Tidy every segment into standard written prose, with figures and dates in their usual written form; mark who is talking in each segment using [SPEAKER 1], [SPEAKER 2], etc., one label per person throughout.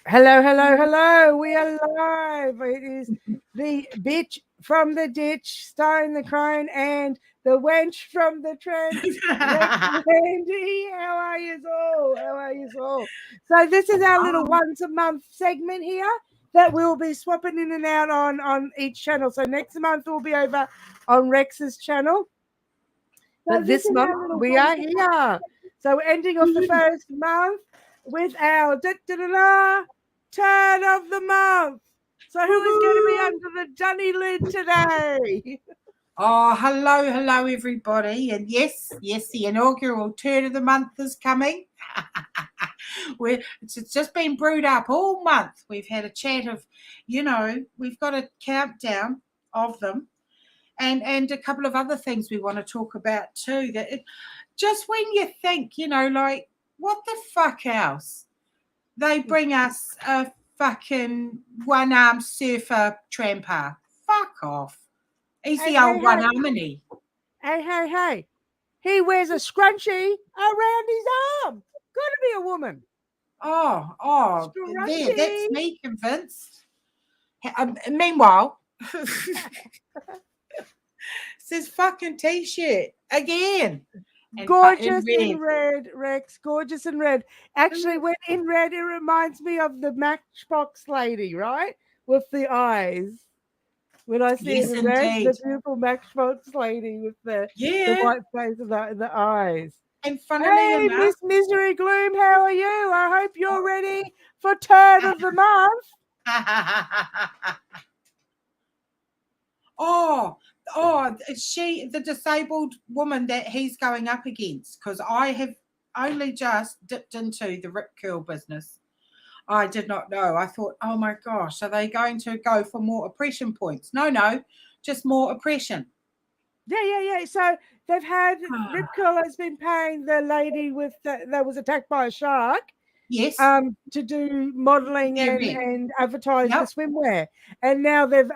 [SPEAKER 1] Hello, hello, hello. We are live. It is the bitch from the ditch, starring the crone, and the wench from the trench, Rex Wendy. How are you all? How are you all? So this is our little once a month segment here that we'll be swapping in and out on each channel. So next month we'll be over on Rex's channel. But this month we are here. So we're ending off the first month with our turn of the month. So who is going to be under the dunny lid today?
[SPEAKER 2] Oh, hello, everybody. And yes, the inaugural turn of the month is coming. It's just been brewed up all month. We've had a chat of, we've got a countdown of them and a couple of other things we want to talk about too. Just when you think, like, what the fuck else? They bring us a fucking one-armed surfer tramper. Fuck off. He's the old one, harmony.
[SPEAKER 1] Hey. He wears a scrunchie around his arm. Gotta be a woman.
[SPEAKER 2] Oh, there, that's me convinced. Meanwhile, it's this fucking t-shirt again.
[SPEAKER 1] Gorgeous in red, Rex. Gorgeous in red. Actually, when in red, it reminds me of the Matchbox lady, right? With the eyes. When I see it in red, the beautiful Matchbox lady with the white face and the eyes.
[SPEAKER 2] And funnily enough,
[SPEAKER 1] Miss Misery Gloom, how are you? I hope you're ready for turn of the month.
[SPEAKER 2] She the disabled woman that he's going up against, because I have only just dipped into the rip curl business. I did not know. I thought, oh my gosh, are they going to go for more oppression points? No, just more oppression.
[SPEAKER 1] Yeah. So they've had Rip Curl has been paying the lady that was attacked by a shark.
[SPEAKER 2] Yes.
[SPEAKER 1] To do modelling and advertise the swimwear. And now they've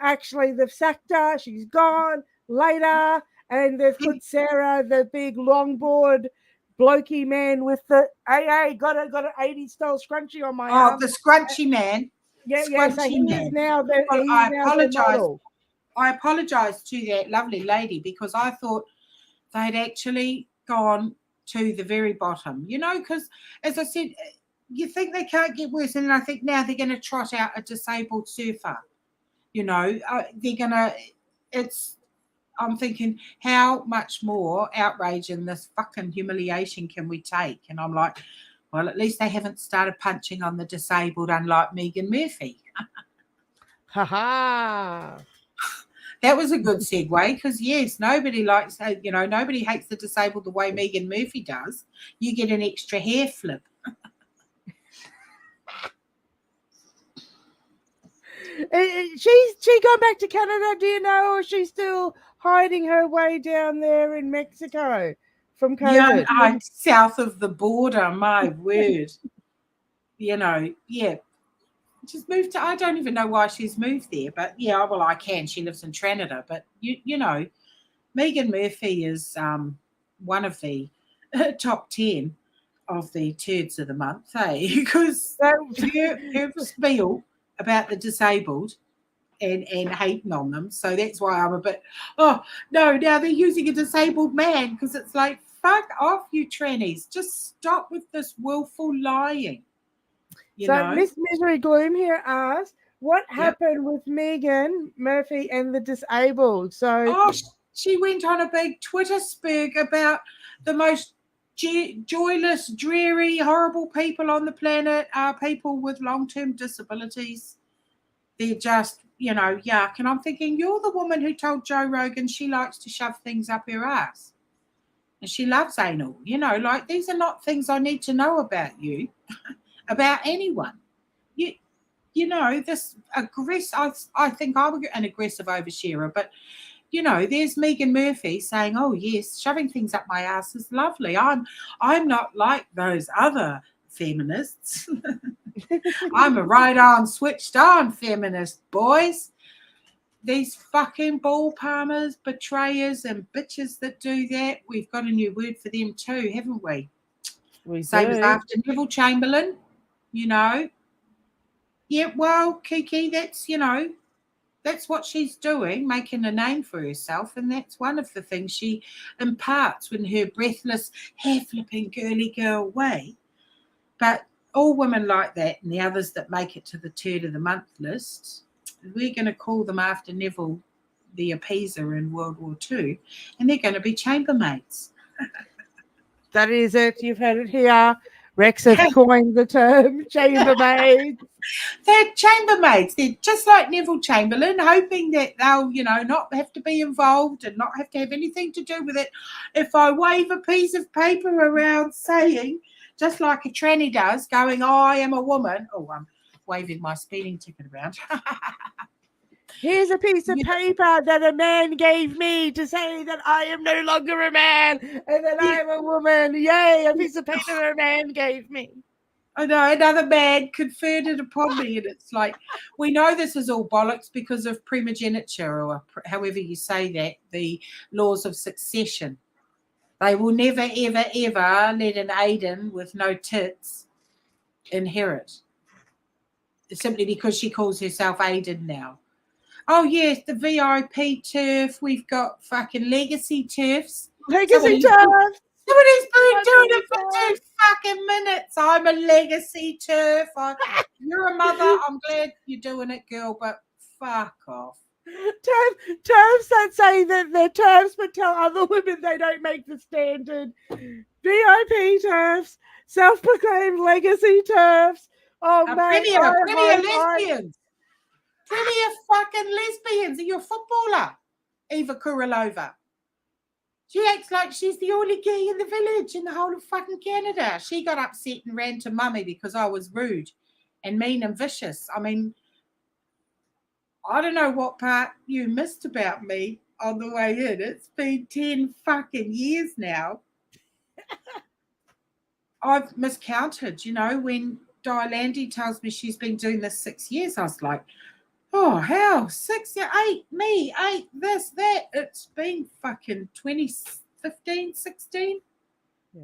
[SPEAKER 1] sacked her. She's gone later. And they've put Sarah, the big longboard blokey man with the got an 80s style scrunchie on my arm.
[SPEAKER 2] Oh, the scrunchy man.
[SPEAKER 1] Yeah. So he is now the model.
[SPEAKER 2] I apologise to that lovely lady because I thought they'd actually gone to the very bottom, because as I said, you think they can't get worse. And I think now they're going to trot out a disabled surfer, I'm thinking, how much more outrage and this fucking humiliation can we take? And I'm like, well, at least they haven't started punching on the disabled, unlike Megan Murphy.
[SPEAKER 1] Ha ha.
[SPEAKER 2] That was a good segue because, yes, nobody hates the disabled the way Megan Murphy does. You get an extra hair flip.
[SPEAKER 1] She gone back to Canada, do you know, or she's still hiding her way down there in Mexico from COVID?
[SPEAKER 2] Yeah, south of the border, my word. Just moved to, I don't even know why she's moved there, but yeah, well, I can. She lives in Trinidad, but Megan Murphy is one of the top 10 of the turds of the month, hey? Because her spiel about the disabled and hating on them, so that's why I'm a bit, oh, no, now they're using a disabled man, because it's like, fuck off, you trannies. Just stop with this willful lying.
[SPEAKER 1] Miss Misery Gloom here asks, what happened with Megan Murphy and the disabled?
[SPEAKER 2] She went on a big Twitter spurg about the most joyless, dreary, horrible people on the planet are people with long-term disabilities. They're just, yuck. And I'm thinking, you're the woman who told Joe Rogan she likes to shove things up her ass. And she loves anal. Like, these are not things I need to know about you. About anyone. This aggressive, I think I'm an aggressive oversharer, but there's Megan Murphy saying, oh yes, shoving things up my ass is lovely. I'm not like those other feminists. I'm a right on, switched on feminist, boys. These fucking ball palmers, betrayers and bitches that do that, we've got a new word for them too, haven't we? Same as after Neville Chamberlain. Yeah, well, Kiki, that's, that's what she's doing, making a name for herself, and that's one of the things she imparts in her breathless, hair-flipping, girly girl way. But all women like that, and the others that make it to the Turd of the Month list, we're going to call them after Neville the Appeaser in World War II, and they're going to be chambermaids.
[SPEAKER 1] That is it. You've heard it here. Rex has coined the term chambermaid.
[SPEAKER 2] They're chambermaids. They're just like Neville Chamberlain, hoping that they'll, not have to be involved and not have to have anything to do with it. If I wave a piece of paper around saying, just like a tranny does, going, I am a woman. Oh, I'm waving my speeding ticket around.
[SPEAKER 1] Here's a piece of paper that a man gave me to say that I am no longer a man and that I am a woman. Yay, a piece of paper that a man gave me.
[SPEAKER 2] I know, another man conferred it upon me, and it's like, we know this is all bollocks because of primogeniture, or however you say that, the laws of succession. They will never, ever, ever let an Aiden with no tits inherit. Simply because she calls herself Aiden now. Oh, yes, the VIP turf. We've got fucking legacy turfs.
[SPEAKER 1] Legacy turf.
[SPEAKER 2] Somebody's been doing it for 2 fucking minutes. I'm a legacy turf. You're a mother. I'm glad you're doing it, girl, but fuck off.
[SPEAKER 1] Turfs that say that they're turfs but tell other women they don't make the standard. VIP turfs, self-proclaimed legacy turfs. Oh, man.
[SPEAKER 2] Premier lesbians. Premier fucking lesbians. Are you a footballer? Eva Kuralova. She acts like she's the only gay in the village in the whole of fucking Canada. She got upset and ran to mummy because I was rude and mean and vicious. I mean, I don't know what part you missed about me on the way in. It's been 10 fucking years now. I've miscounted, when Dilandy tells me she's been doing this 6 years, I was like, oh, how? 6, 8, me, 8, this, that. It's been fucking 2015, 16.
[SPEAKER 1] Yeah.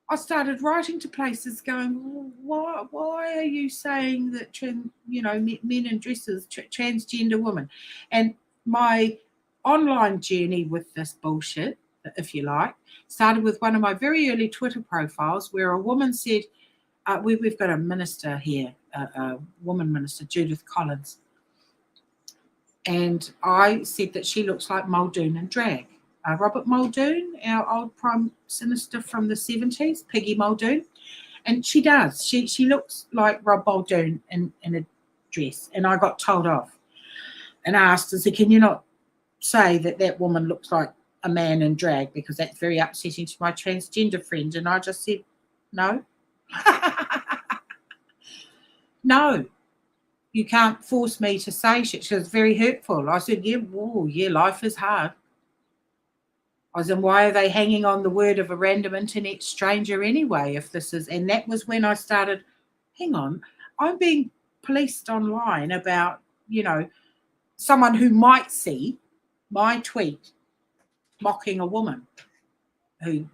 [SPEAKER 2] I started writing to places going, why are you saying that, men in dresses, transgender women? And my online journey with this bullshit, if you like, started with one of my very early Twitter profiles where a woman said, we've got a minister here, a woman minister, Judith Collins. And I said that she looks like Muldoon in drag. Robert Muldoon, our old Prime Minister from the 70s, Peggy Muldoon. And she does. She looks like Rob Muldoon in a dress. And I got told off and asked, I said, can you not say that woman looks like a man in drag, because that's very upsetting to my transgender friend? And I just said, no. No. You can't force me to say shit. She was very hurtful. I said, yeah, life is hard. I was, and why are they hanging on the word of a random internet stranger anyway, if this is, and that was when I started, hang on, I'm being policed online about, someone who might see my tweet mocking a woman who,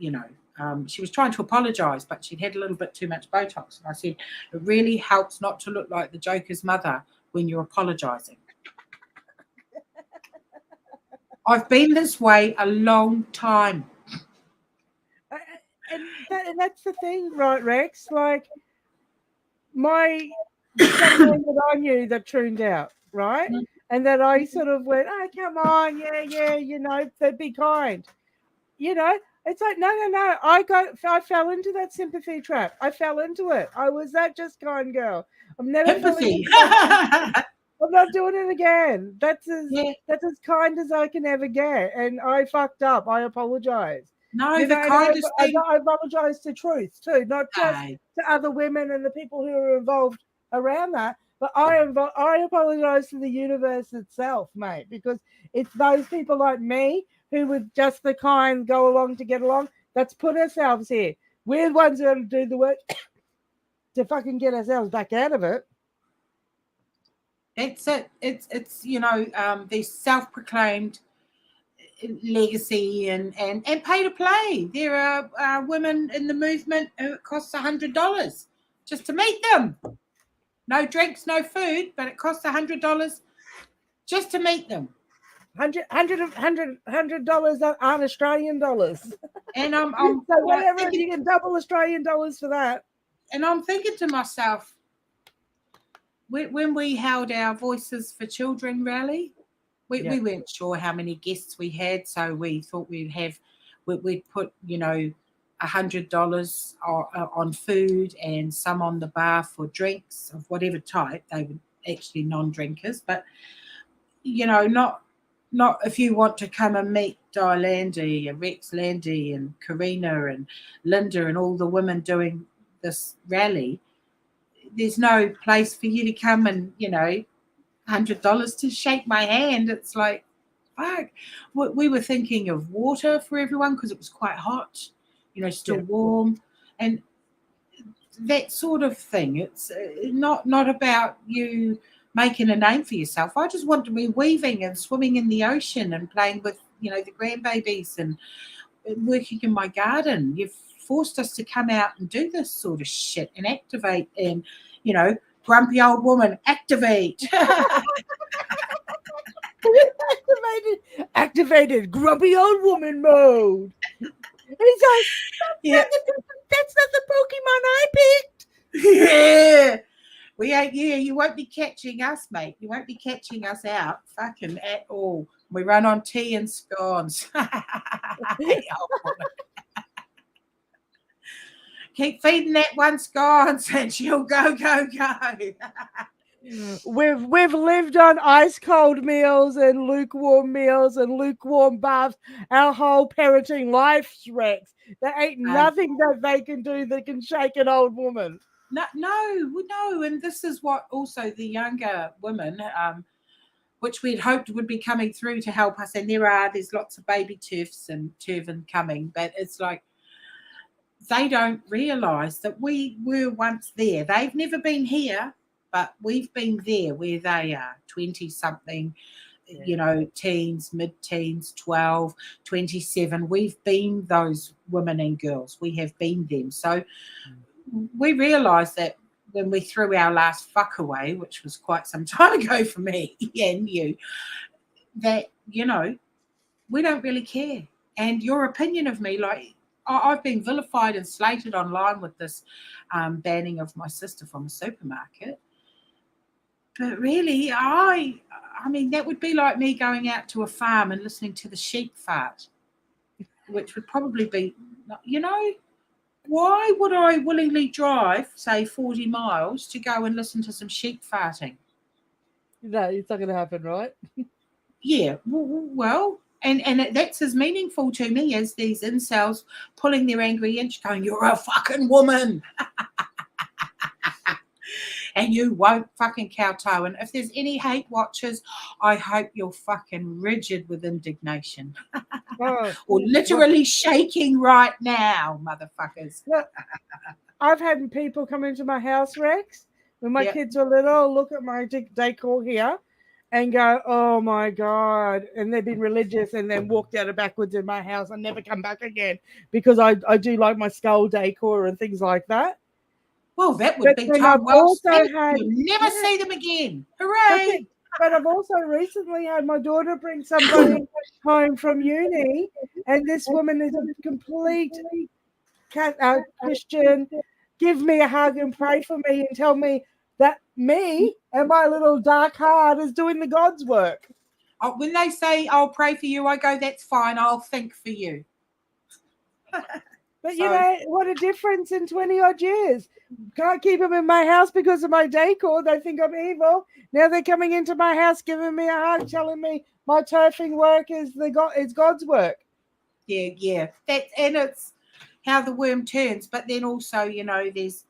[SPEAKER 2] she was trying to apologise, but she'd had a little bit too much Botox. And I said, it really helps not to look like the Joker's mother when you're apologising. I've been this way a long time.
[SPEAKER 1] And that's the thing, right, Rex? Like, someone that I knew that tuned out, right? Mm-hmm. And that I sort of went, oh, come on, yeah, they'd be kind. It's like, no. I fell into that sympathy trap. I fell into it. I was that just kind girl. I'm never
[SPEAKER 2] sympathy.
[SPEAKER 1] I'm not doing it again. That's as kind as I can ever get. And I fucked up. I apologize.
[SPEAKER 2] No, the kindest thing.
[SPEAKER 1] I apologize to Truth too, not just to other women and the people who are involved around that. But I apologize to the universe itself, mate, because it's those people like me who would just the kind go along to get along. That's put ourselves here. We're the ones who have to do the work to fucking get ourselves back out of it.
[SPEAKER 2] It's it. It's the self-proclaimed legacy and pay to play. There are women in the movement who it costs $100 just to meet them. No drinks, no food, but it costs $100 just to meet them.
[SPEAKER 1] $100 aren't Australian dollars.
[SPEAKER 2] And I'm
[SPEAKER 1] So
[SPEAKER 2] like
[SPEAKER 1] whatever,
[SPEAKER 2] thinking,
[SPEAKER 1] you can double Australian dollars for that.
[SPEAKER 2] and I'm thinking to myself, when we held our Voices for Children rally, we weren't sure how many guests we had, so we thought we'd put $100 on food and some on the bar for drinks of whatever type. They were actually non-drinkers, but not if you want to come and meet Di Landy and Rex Landy and Karina and Linda and all the women doing this rally. There's no place for you to come and $100 to shake my hand. It's like, fuck. We were thinking of water for everyone because it was quite hot, still warm, and that sort of thing. It's not about you making a name for yourself. I just want to be weaving and swimming in the ocean and playing with the grandbabies and working in my garden. You've forced us to come out and do this sort of shit and activate and grumpy old woman activate.
[SPEAKER 1] Activated grumpy old woman mode. He's like, that's not the Pokemon I picked.
[SPEAKER 2] Yeah. You won't be catching us, mate. You won't be catching us out fucking at all. We run on tea and scones. Keep feeding that one scones and she'll go.
[SPEAKER 1] We've lived on ice cold meals and lukewarm baths our whole parenting life, Rex. There ain't nothing that they can do that can shake an old woman.
[SPEAKER 2] No, and this is what also the younger women, which we'd hoped would be coming through to help us, and there's lots of baby turfs and turban coming, but it's like they don't realise that we were once there. They've never been here, but we've been there where they are, 20-something, teens, mid-teens, 12, 27. We've been those women and girls. We have been them. So we realised that when we threw our last fuck away, which was quite some time ago for me and you, that, we don't really care. And your opinion of me, like, I've been vilified and slated online with this banning of my sister from a supermarket. But really, I mean, that would be like me going out to a farm and listening to the sheep fart, which would probably be, why would I willingly drive, say, 40 miles to go and listen to some sheep farting?
[SPEAKER 1] No, it's not going to happen, right?
[SPEAKER 2] Yeah, well, and that's as meaningful to me as these incels pulling their angry inch going, you're a fucking woman. And you won't fucking kowtow. And if there's any hate watchers, I hope you're fucking rigid with indignation. Or literally shaking right now, motherfuckers.
[SPEAKER 1] Look, I've had people come into my house, Rex, when my kids are little, look at my decor here and go, oh my God. And they've been religious and then walked out of backwards in my house and never come back again because I do like my skull decor and things like that.
[SPEAKER 2] Well, that would be time well spent. You'll never see them again. Hooray!
[SPEAKER 1] But I've also recently had my daughter bring somebody home from uni, and this woman is a complete Christian. Give me a hug and pray for me and tell me that me and my little dark heart is doing the God's work.
[SPEAKER 2] When they say, I'll pray for you, I go, that's fine. I'll think for you.
[SPEAKER 1] But, what a difference in 20-odd years. Can't keep them in my house because of my decor. They think I'm evil. Now they're coming into my house, giving me a hug, telling me my turfing work is God's work.
[SPEAKER 2] Yeah. And it's how the worm turns. But then also, there's...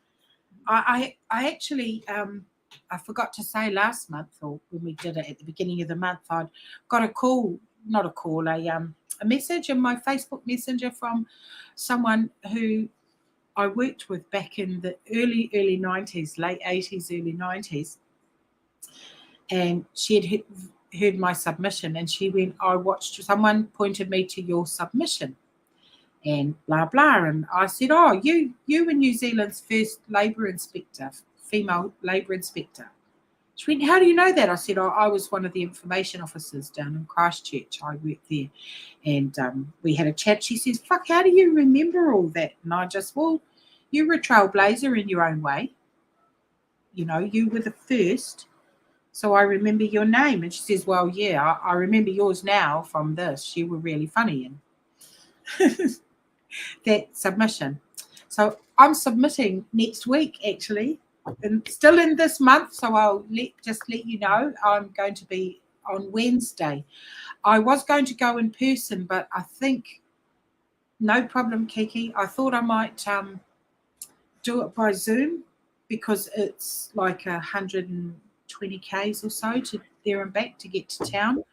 [SPEAKER 2] I actually... I forgot to say last month, or when we did it at the beginning of the month, I'd got a message in my Facebook Messenger from someone who I worked with back in the early 90s, late 80s, early 90s. And she had heard my submission and she went, someone pointed me to your submission and blah, blah. And I said, oh, you were New Zealand's first labour inspector female labour inspector. She went, how do you know that? I said, I was one of the information officers down in Christchurch. I worked there. And we had a chat. She says, fuck, how do you remember all that? And I just, well, you were a trailblazer in your own way. You know, you were the first. So I remember your name. And she says, well, yeah, I remember yours now from this. You were really funny in that submission. So I'm submitting next week, actually, and still in this month. So I'll just let you know I'm going to be on Wednesday. I was going to go in person, but I think, no problem, Kiki. I thought I might do it by Zoom because it's like 120 Ks or so to there and back to get to town.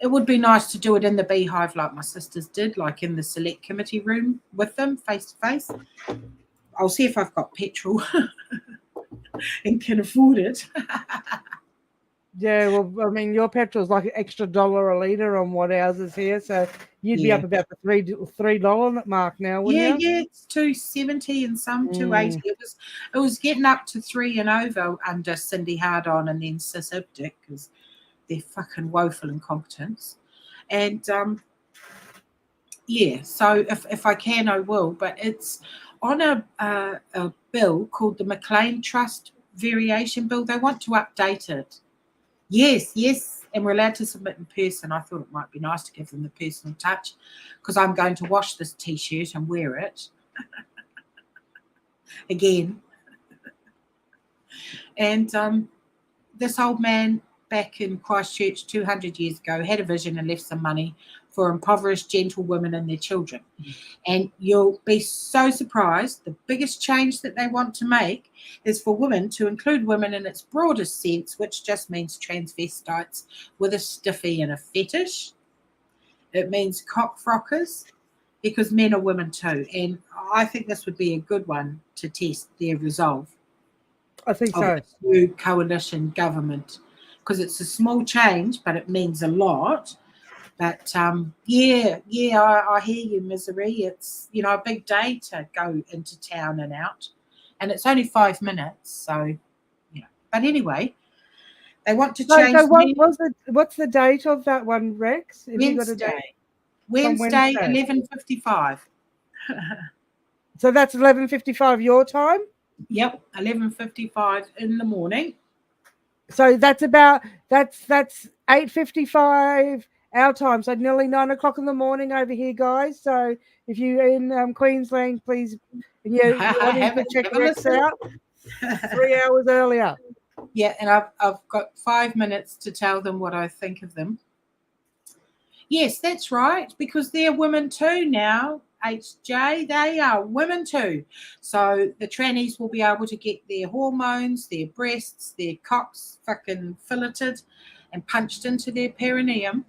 [SPEAKER 2] It would be nice to do it in the beehive like my sisters did, like in the select committee room with them face to face. I'll see if I've got petrol and can afford it.
[SPEAKER 1] Yeah, well, I mean, your petrol's like an extra $1 a litre on what ours is here, so you'd be
[SPEAKER 2] Yeah.
[SPEAKER 1] up about the $3 mark now, wouldn't you?
[SPEAKER 2] Yeah, it's 270 and some 280. It was getting up to 3 and over under Cindy Hardon and then Sis Ipdick because they're fucking woeful incompetence. And yeah, so if I can, I will. But it's on a bill called the McLean Trust Variation Bill. They want to update it. Yes. And we're allowed to submit in person. I thought it might be nice to give them the personal touch because I'm going to wash this T-shirt and wear it again. And this old man back in Christchurch 200 years ago had a vision and left some money for impoverished gentlewomen and their children. And you'll be so surprised. The biggest change that they want to make is for women to include women in its broadest sense, which just means transvestites with a stiffy and a fetish. It means cockfrockers because men are women too. And I think this would be a good one to test their resolve.
[SPEAKER 1] I think
[SPEAKER 2] Of
[SPEAKER 1] so.
[SPEAKER 2] a new coalition government because it's a small change, but it means a lot. But yeah, I hear you, Misery. It's, you know, a big day to go into town and out, and it's only 5 minutes. So, yeah. But anyway, they want to change.
[SPEAKER 1] So what's the date of that one, Rex? Have you got a date?
[SPEAKER 2] Wednesday, 11:55.
[SPEAKER 1] So that's 11:55 your time.
[SPEAKER 2] Yep, 11:55 in the morning.
[SPEAKER 1] So that's 8:55 our time. So nearly 9 o'clock in the morning over here, guys. So if you're in Queensland, please, and you're wanting to check Rex out, 3 hours earlier.
[SPEAKER 2] Yeah, and I've got 5 minutes to tell them what I think of them. Yes, that's right, because they're women too now. HJ, they are women too. So the trannies will be able to get their hormones, their breasts, their cocks fucking filleted and punched into their perineum,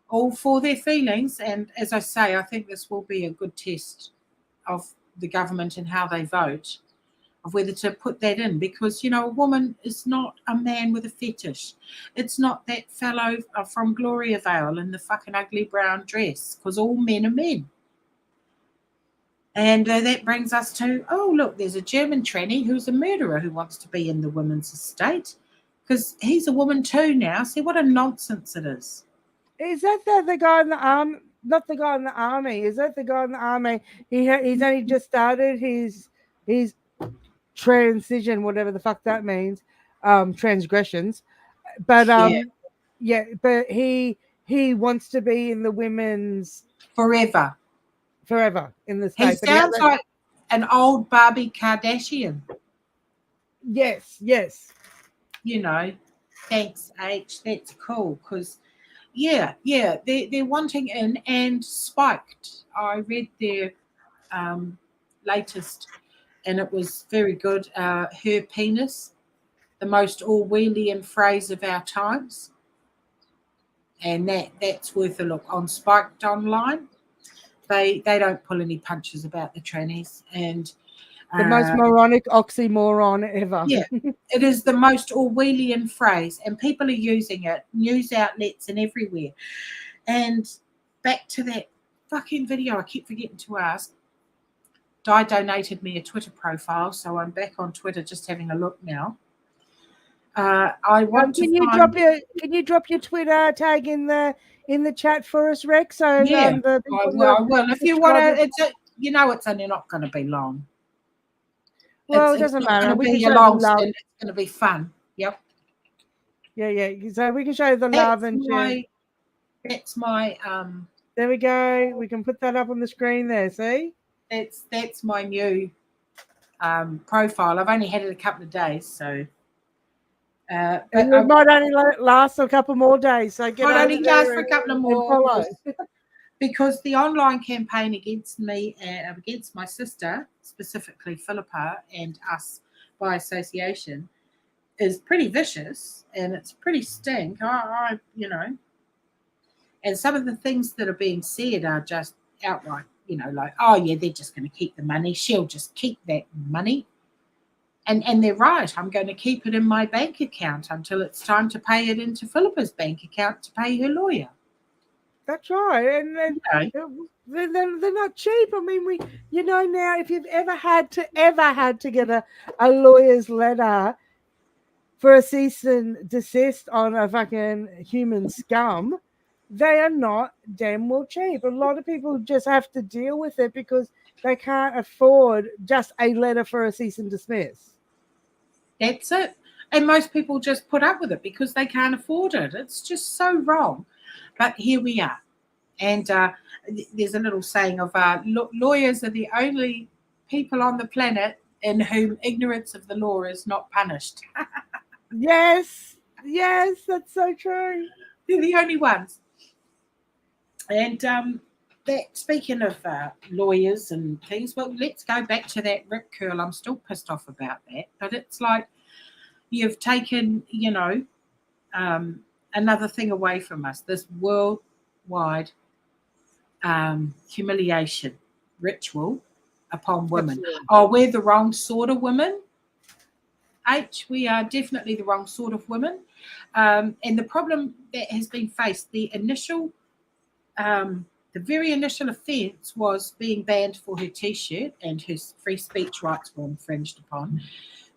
[SPEAKER 2] all for their feelings. And as I say, I think this will be a good test of the government and how they vote, of whether to put that in, because, you know, a woman is not a man with a fetish. It's not that fellow from Gloriavale in the fucking ugly brown dress, because all men are men. And that brings us to, oh, look, there's a German tranny who's a murderer who wants to be in the women's estate because he's a woman too now. See what a nonsense it is.
[SPEAKER 1] Is that the guy in the army? Not the guy in the army. Is that the guy in the army? He's only just started his transition, whatever the fuck that means, transgressions. But yeah, but he wants to be in the women's
[SPEAKER 2] forever
[SPEAKER 1] in the
[SPEAKER 2] He
[SPEAKER 1] state.
[SPEAKER 2] sounds like an old Barbie Kardashian.
[SPEAKER 1] Yes.
[SPEAKER 2] You know, thanks H. That's cool because yeah, they're wanting in and Spiked. I read their latest and it was very good. Her penis, the most Orwellian phrase of our times, and that's worth a look on Spiked online. They don't pull any punches about the trannies, and
[SPEAKER 1] the most moronic oxymoron ever.
[SPEAKER 2] Yeah, it is the most Orwellian phrase, and people are using it, news outlets and everywhere. And back to that fucking video, I keep forgetting to ask, Di donated me a Twitter profile, so I'm back on Twitter just having a look now. I want
[SPEAKER 1] Can
[SPEAKER 2] to
[SPEAKER 1] you
[SPEAKER 2] find...
[SPEAKER 1] drop your Twitter tag in the chat for us, Rex? So
[SPEAKER 2] Yeah,
[SPEAKER 1] the
[SPEAKER 2] I
[SPEAKER 1] people
[SPEAKER 2] will. I will. If you want
[SPEAKER 1] subscribers-
[SPEAKER 2] to, it's only not going to be long.
[SPEAKER 1] Well, it
[SPEAKER 2] It's
[SPEAKER 1] doesn't
[SPEAKER 2] not
[SPEAKER 1] matter.
[SPEAKER 2] going to
[SPEAKER 1] We can
[SPEAKER 2] be a
[SPEAKER 1] show the
[SPEAKER 2] long
[SPEAKER 1] love.
[SPEAKER 2] stint. It's going to be fun. Yep.
[SPEAKER 1] Yeah. So we can show the love and share.
[SPEAKER 2] That's my
[SPEAKER 1] There we go. We can put that up on the screen there. See?
[SPEAKER 2] that's my new profile. I've only had it a couple of days, so. But
[SPEAKER 1] And it might only last a couple more days. So get
[SPEAKER 2] might
[SPEAKER 1] over
[SPEAKER 2] only
[SPEAKER 1] there
[SPEAKER 2] last for a couple of more
[SPEAKER 1] follow.
[SPEAKER 2] because the online campaign against me and against my sister, specifically Philippa, and us by association, is pretty vicious and it's pretty stink. I and some of the things that are being said are just outright, like, oh yeah, they're just going to keep the money. She'll just keep that money. And they're right. I'm going to keep it in my bank account until it's time to pay it into Philippa's bank account to pay her lawyer.
[SPEAKER 1] That's right. And then they're not cheap. I mean, now if you've ever had to get a lawyer's letter for a cease and desist on a fucking human scum, they are not damn well cheap. A lot of people just have to deal with it because they can't afford just a letter for a cease and dismiss.
[SPEAKER 2] That's it. And most people just put up with it because they can't afford it. It's just so wrong. But here we are. And there's a little saying of lawyers are the only people on the planet in whom ignorance of the law is not punished.
[SPEAKER 1] Yes, that's so true.
[SPEAKER 2] They're the only ones. And speaking of lawyers and things, well, let's go back to that rip curl. I'm still pissed off about that. But it's like you've taken, another thing away from us, this worldwide humiliation ritual upon women.
[SPEAKER 1] Absolutely.
[SPEAKER 2] Oh, we're the wrong sort of women. We are definitely the wrong sort of women. And the problem that has been faced, the very initial offence was being banned for her T-shirt and her free speech rights were infringed upon.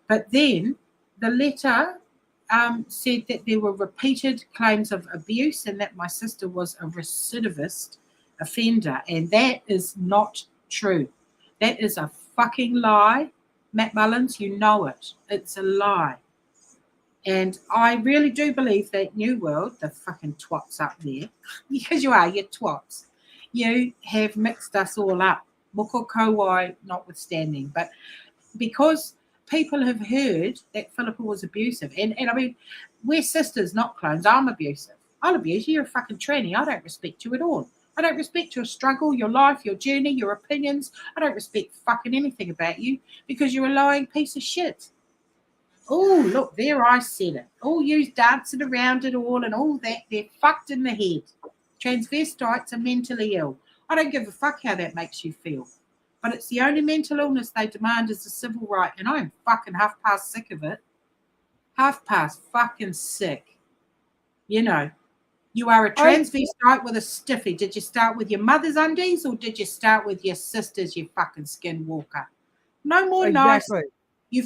[SPEAKER 2] But then the letter said that there were repeated claims of abuse and that my sister was a recidivist offender. And that is not true. That is a fucking lie. Matt Mullins, you know it. It's a lie. And I really do believe that New World, the fucking twats up there, because you're twats, you have mixed us all up. Moko Kowai notwithstanding. But because people have heard that Philippa was abusive, and I mean, we're sisters, not clones. I'm abusive. I'll abuse you. You're a fucking tranny. I don't respect you at all. I don't respect your struggle, your life, your journey, your opinions. I don't respect fucking anything about you because you're a lying piece of shit. Oh, look, there I said it. All you dancing around it all and all that, they're fucked in the head. Transvestites are mentally ill. I don't give a fuck how that makes you feel. But it's the only mental illness they demand is a civil right, and I'm fucking half past sick of it. Half past fucking sick. You are a transvestite with a stiffy. Did you start with your mother's undies or did you start with your sister's, you fucking skinwalker? No more
[SPEAKER 1] Exactly.
[SPEAKER 2] nice. You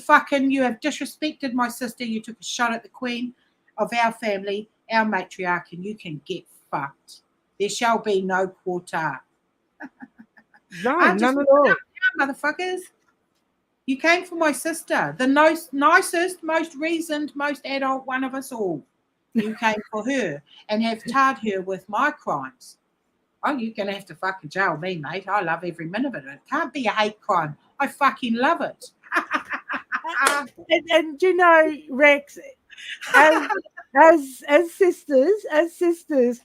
[SPEAKER 2] have disrespected my sister. You took a shot at the queen of our family, our matriarch, and you can get fucked. There shall be no quarter.
[SPEAKER 1] No, none at all.
[SPEAKER 2] Motherfuckers. You came for my sister, the nicest, most reasoned, most adult one of us all. You came for her and have tarred her with my crimes. Oh, you're going to have to fucking jail me, mate. I love every minute of it. It can't be a hate crime. I fucking love it.
[SPEAKER 1] And Rex, as sisters, it's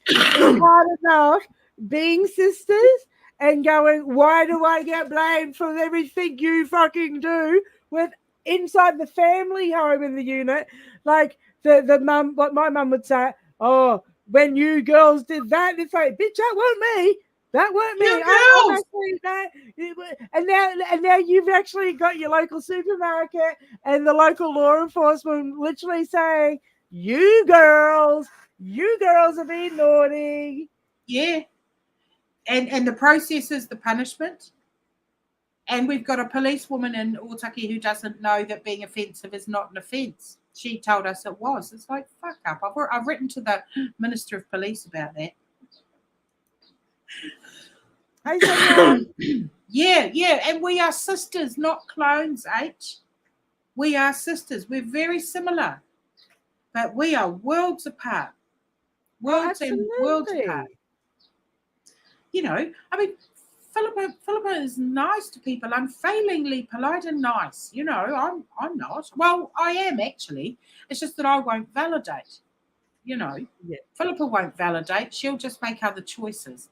[SPEAKER 1] hard enough being sisters and going, why do I get blamed for everything you fucking do with inside the family home in the unit? Like the mum, what my mum would say, oh, when you girls did that, it's like, bitch, that weren't me. That weren't me. I'm actually that. And now you've actually got your local supermarket and the local law enforcement literally saying, you girls are being naughty.
[SPEAKER 2] Yeah. And the process is the punishment. And we've got a policewoman in Otaki who doesn't know that being offensive is not an offence. She told us it was. It's like, fuck up. I've written to the Minister of Police about that.
[SPEAKER 1] Hey, Sonia.
[SPEAKER 2] Yeah. And we are sisters, not clones, H. We are sisters. We're very similar. But we are worlds apart. Worlds and worlds apart. You know, I mean, Philippa is nice to people, unfailingly polite and nice. You know, I'm not. Well, I am actually. It's just that I won't validate. You know, Philippa won't validate. She'll just make other choices.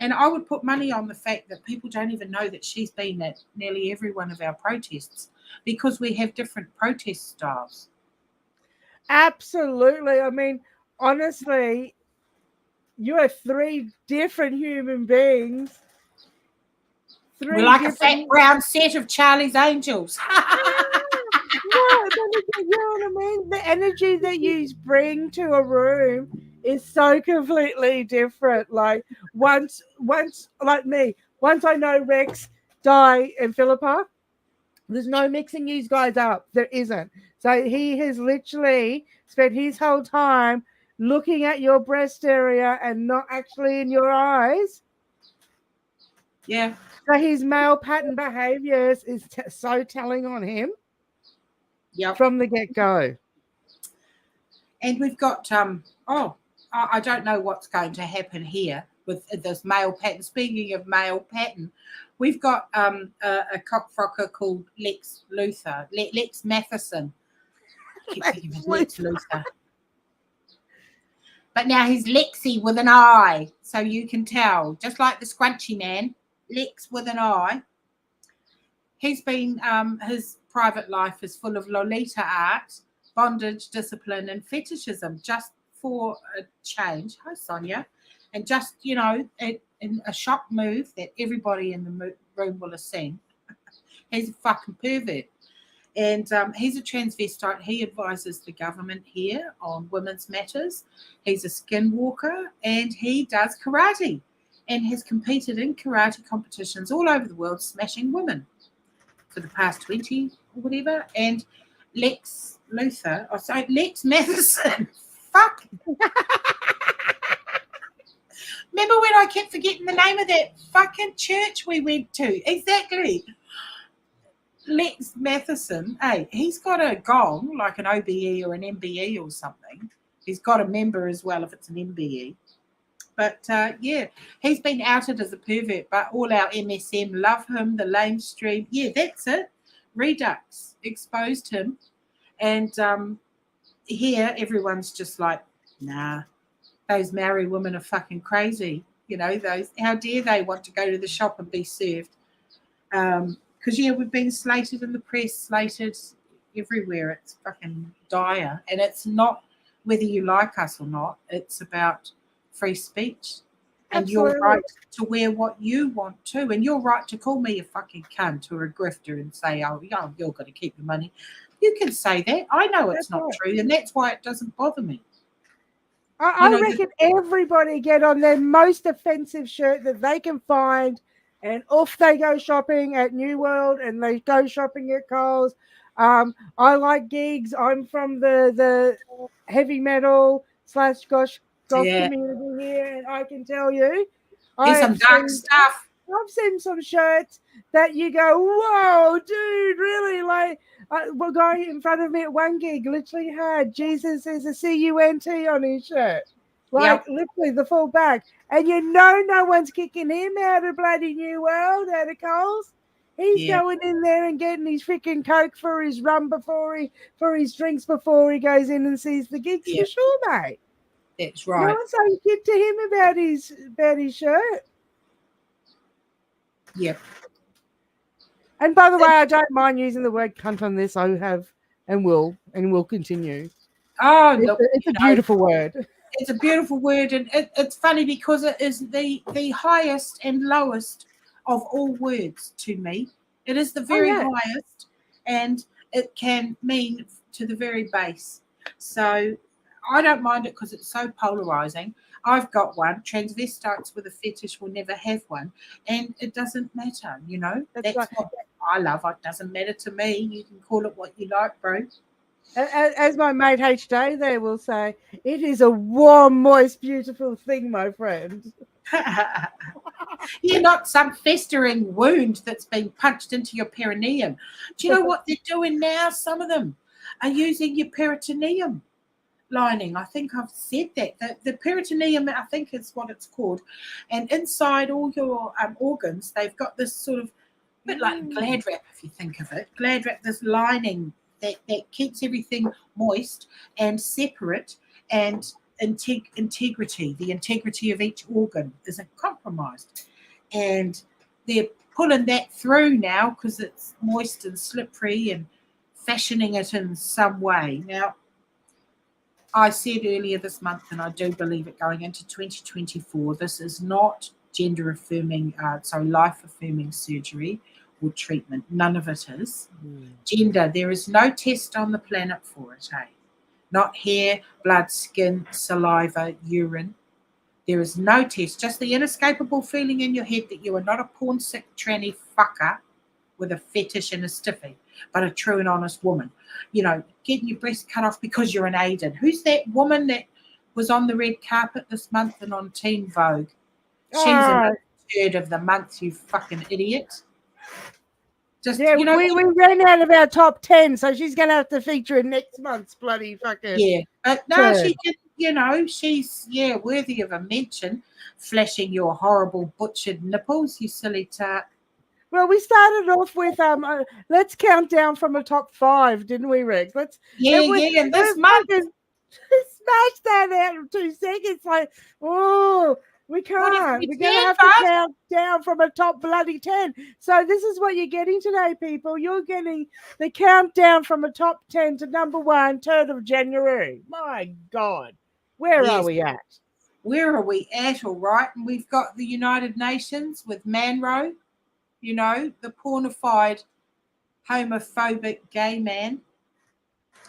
[SPEAKER 2] And I would put money on the fact that people don't even know that she's been at nearly every one of our protests because we have different protest styles.
[SPEAKER 1] Absolutely. I mean, honestly, you are 3 different human beings.
[SPEAKER 2] We're like a fat brown set of Charlie's Angels.
[SPEAKER 1] No, you know what I mean? The energy that you bring to a room is so completely different. Like once like me, once I know Rex, Di, and Philippa, there's no mixing these guys up. There isn't. So he has literally spent his whole time looking at your breast area and not actually in your eyes.
[SPEAKER 2] Yeah.
[SPEAKER 1] So his male pattern behaviors is so telling on him.
[SPEAKER 2] Yep.
[SPEAKER 1] From the get-go.
[SPEAKER 2] And we've got I don't know what's going to happen here with this male pattern. Speaking of male pattern, we've got a cockfrocker called Lex Luthor, Lex Matheson. Lex Luthor. But now he's Lexi with an I, so you can tell, just like the Scrunchy Man, Lex with an I. He's been his private life is full of Lolita art, bondage, discipline, and fetishism, just for a change. Hi, Sonia. And just, you know, in a shock move that everybody in the room will have seen. He's a fucking pervert. And he's a transvestite. He advises the government here on women's matters. He's a skinwalker and he does karate and has competed in karate competitions all over the world, smashing women for the past 20 or whatever. And Lex Luthor, Lex Matheson. Fuck. Remember when I kept forgetting the name of that fucking church we went to? Exactly. Lex Matheson, hey, he's got a gong, like an OBE or an MBE or something. He's got a member as well if it's an MBE. But, yeah, he's been outed as a pervert, but all our MSM love him, the lamestream. Yeah, that's it. Redux exposed him. And here everyone's just like, nah, those Maori women are fucking crazy. You know, how dare they want to go to the shop and be served? Because, yeah, we've been slated in the press, slated everywhere. It's fucking dire. And it's not whether you like us or not. It's about free speech. And
[SPEAKER 1] Absolutely.
[SPEAKER 2] You're right to wear what you want to. And you're right to call me a fucking cunt or a grifter and say, oh, you're going to keep the money. You can say that. I know it's not true. And that's why it doesn't bother me.
[SPEAKER 1] I reckon everybody get on their most offensive shirt that they can find and off they go shopping at New World and they go shopping at Coles. I like gigs. I'm from the heavy metal / goth community here, and I can tell you,
[SPEAKER 2] there's some dark stuff.
[SPEAKER 1] I've seen some shirts that you go, whoa, dude, really? Like, a guy in front of me at one gig literally had Jesus is a C-U-N-T on his shirt. Like, literally the full back. And you know no one's kicking him out of bloody New World, out of Coles. He's going in there and getting his freaking Coke for his rum for his drinks before he goes in and sees the gigs for sure, mate.
[SPEAKER 2] That's right.
[SPEAKER 1] No one's saying shit to him about his shirt.
[SPEAKER 2] Yep.
[SPEAKER 1] And by the way, I don't mind using the word cunt on this. I have and will continue.
[SPEAKER 2] Oh,
[SPEAKER 1] it's a beautiful word.
[SPEAKER 2] It's a beautiful word, and it's funny because it is the highest and lowest of all words to me. It is the very highest, and it can mean to the very base. So I don't mind it because it's so polarizing. I've got one. Transvestites with a fetish will never have one, and it doesn't matter.
[SPEAKER 1] That's right.
[SPEAKER 2] What I love. It doesn't matter to me. You can call it what you like, bro.
[SPEAKER 1] As my mate HD there will say, it is a warm, moist, beautiful thing, my friend.
[SPEAKER 2] You're not some festering wound that's been punched into your perineum. Do you know what they're doing now? Some of them are using your peritoneum lining. I think I've said that. The peritoneum, I think is what it's called. And inside all your organs, they've got this sort of bit like Glad wrap, if you think of it. Glad wrap, this lining that keeps everything moist and separate, and integrity. The integrity of each organ isn't compromised. And they're pulling that through now because it's moist and slippery and fashioning it in some way. Now, I said earlier this month, and I do believe it going into 2024, this is not gender affirming, life affirming surgery or treatment. None of it is. Gender, there is no test on the planet for it, eh? Not hair, blood, skin, saliva, urine. There is no test, just the inescapable feeling in your head that you are not a porn sick tranny fucker with a fetish and a stiffy, but a true and honest woman. Getting your breast cut off because you're an Aiden. Who's that woman that was on the red carpet this month and on Teen Vogue? She's a Turd of the month, you fucking idiot.
[SPEAKER 1] We ran out of our top 10, so she's going to have to feature in next month's bloody fucking.
[SPEAKER 2] Yeah, but no, she can, she's, worthy of a mention, flashing your horrible butchered nipples, you silly tart.
[SPEAKER 1] Well, we started off with let's count down from a top 5, didn't we, Rex?
[SPEAKER 2] And this month
[SPEAKER 1] smash that out in 2 seconds. Like, we can't. We're going to have to count down from a top bloody 10. So this is what you're getting today, people. You're getting the countdown from a top 10 to number 1, 3rd of January. My God, where are we at?
[SPEAKER 2] Where are we at? All right, and we've got the United Nations with Manro. The pornified, homophobic gay man.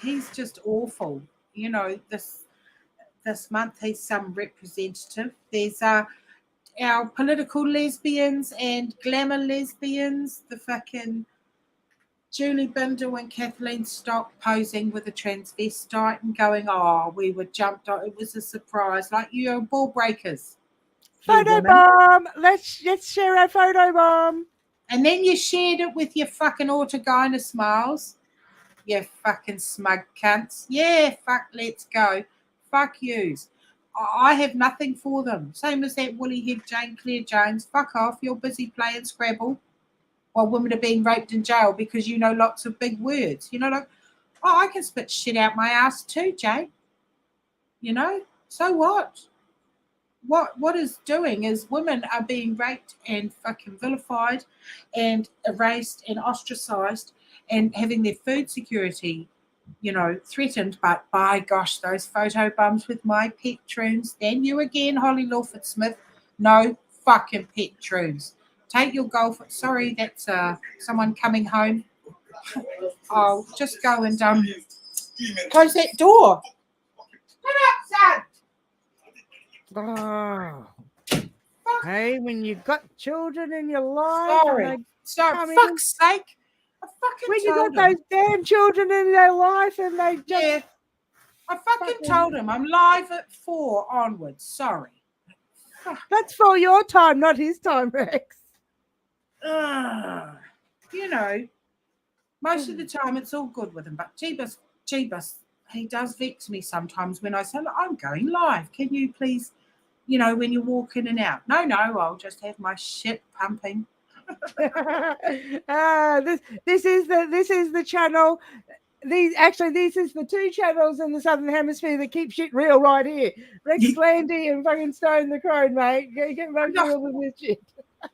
[SPEAKER 2] He's just awful. This month he's some representative. There's our political lesbians and glamour lesbians, the fucking Julie Bindel and Kathleen Stock posing with a transvestite and going, we were jumped on. It was a surprise. Like, you're ball breakers.
[SPEAKER 1] Photo bomb. Let's share our photo bomb.
[SPEAKER 2] And then you shared it with your fucking autogyna smiles. You fucking smug cunts. Yeah, fuck, let's go. Fuck yous. I have nothing for them. Same as that woolly head Jane Claire Jones. Fuck off. You're busy playing Scrabble while women are being raped in jail because you know lots of big words. I can spit shit out my ass too, Jane. So what? What is doing is women are being raped and fucking vilified and erased and ostracized and having their food security, threatened. But by gosh, those photo bums with my pet troons. Then you again, Holly Lawford Smith. No fucking pet troons. Take your golf. Sorry, that's someone coming home. I'll just go and close that door. Shut up, son.
[SPEAKER 1] Hey, when you've got children in your life.
[SPEAKER 2] Sorry, fuck's sake.
[SPEAKER 1] When you got those damn children in their life and they just.
[SPEAKER 2] Yeah, I fucking told him I'm live at 4 onwards. Sorry.
[SPEAKER 1] That's for your time, not his time, Rex.
[SPEAKER 2] Most of the time it's all good with him, but Jeebus, he does vex me sometimes when I say, look, I'm going live. Can you please, when you walk in and out? No, I'll just have my shit pumping.
[SPEAKER 1] This is the channel. This is the 2 channels in the Southern Hemisphere that keep shit real right here. Rex Landy and fucking Stone the Crone, mate. Get real with this shit.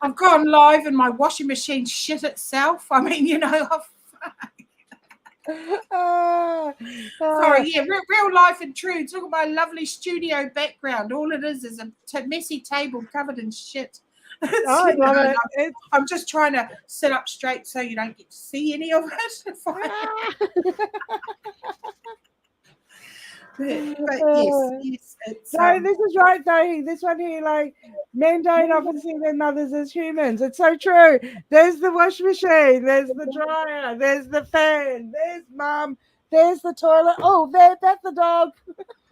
[SPEAKER 2] I've gone live and my washing machine shit itself. I mean, Sorry, real life intrudes. Look at my lovely studio background. All it is a messy table covered in shit. I'm just trying to sit up straight so you don't get to see any of it. But yes, it's
[SPEAKER 1] No, this is right though. This one here, like, men don't often see their mothers as humans. It's so true. There's the wash machine, there's the dryer, there's the fan, there's mum, there's the toilet. Oh, that's the dog.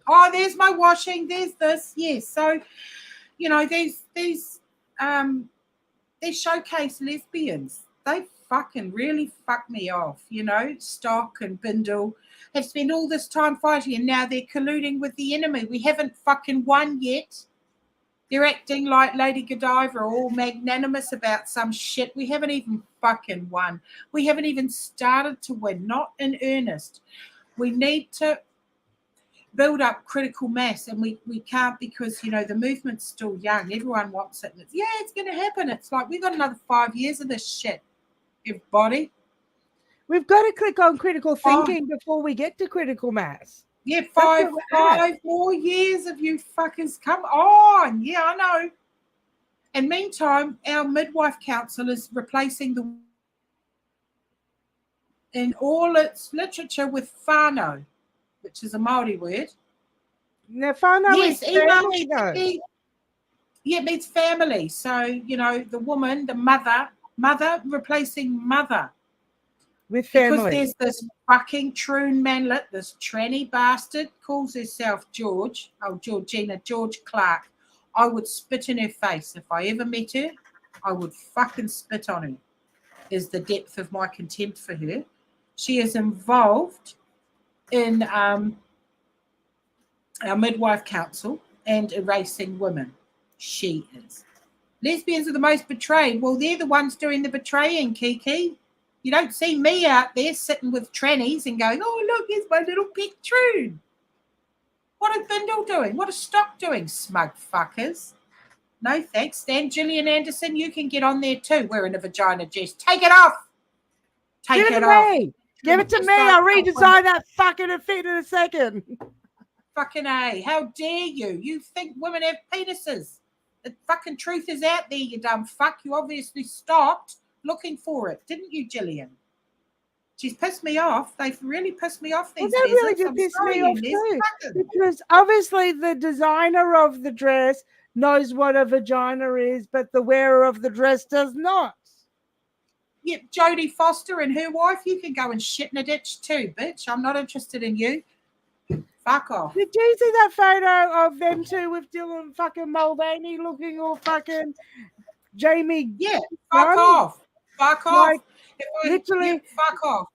[SPEAKER 2] oh, there's my washing, there's this, yes. So, you know, they showcase lesbians. They fucking really fuck me off, you know. Stock and Bindle have spent all this time fighting and now they're colluding with the enemy. We haven't fucking won yet. They're acting like Lady Godiva, all magnanimous about some shit. We haven't even fucking won. We haven't even started to win, not in earnest. We need to build up critical mass, and we can't, because, you know, the movement's still young. Everyone wants it. And it's going to happen. It's like we've got another 5 years of this shit, everybody.
[SPEAKER 1] We've got to click on critical thinking before we get to critical mass.
[SPEAKER 2] Yeah, five more years of you fuckers. Come on. Yeah, I know. And meantime, our midwife council is replacing the in all its literature with whānau, which is a Māori word.
[SPEAKER 1] Now, whānau is family, though.
[SPEAKER 2] Yeah, it means family. So, you know, the woman, the mother replacing mother.
[SPEAKER 1] With family.
[SPEAKER 2] Because there's this fucking troon manlet, this tranny bastard, calls herself George. Oh, Georgina, George Clark. I would spit in her face. If I ever met her, I would fucking spit on her, is the depth of my contempt for her. She is involved in our midwife council and erasing women. She is. Lesbians are the most betrayed. Well, they're the ones doing the betraying, Kiki. You don't see me out there sitting with trannies and going, oh, look, here's my little pet troon. What is Bindle doing? What is Stock doing, smug fuckers? No thanks. Dan Gillian Anderson, you can get on there too wearing a vagina dress. Take it off.
[SPEAKER 1] Give it to me. Give it to me. I'll redesign that fucking effect in a second.
[SPEAKER 2] Fucking A. How dare you? You think women have penises. The fucking truth is out there, you dumb fuck. You obviously stopped looking for it, didn't you, Gillian? She's pissed me off. They've really pissed me off these days.
[SPEAKER 1] That really did piss me off too. Because obviously the designer of the dress knows what a vagina is, but the wearer of the dress does not.
[SPEAKER 2] Yep, Jodie Foster and her wife, you can go and shit in a ditch too, bitch. I'm not interested in you. Fuck off.
[SPEAKER 1] Did you see that photo of them two with Dylan fucking Mulvaney looking all fucking Jamie?
[SPEAKER 2] Yeah, fuck off. Fuck off.
[SPEAKER 1] Like, literally,
[SPEAKER 2] fuck off.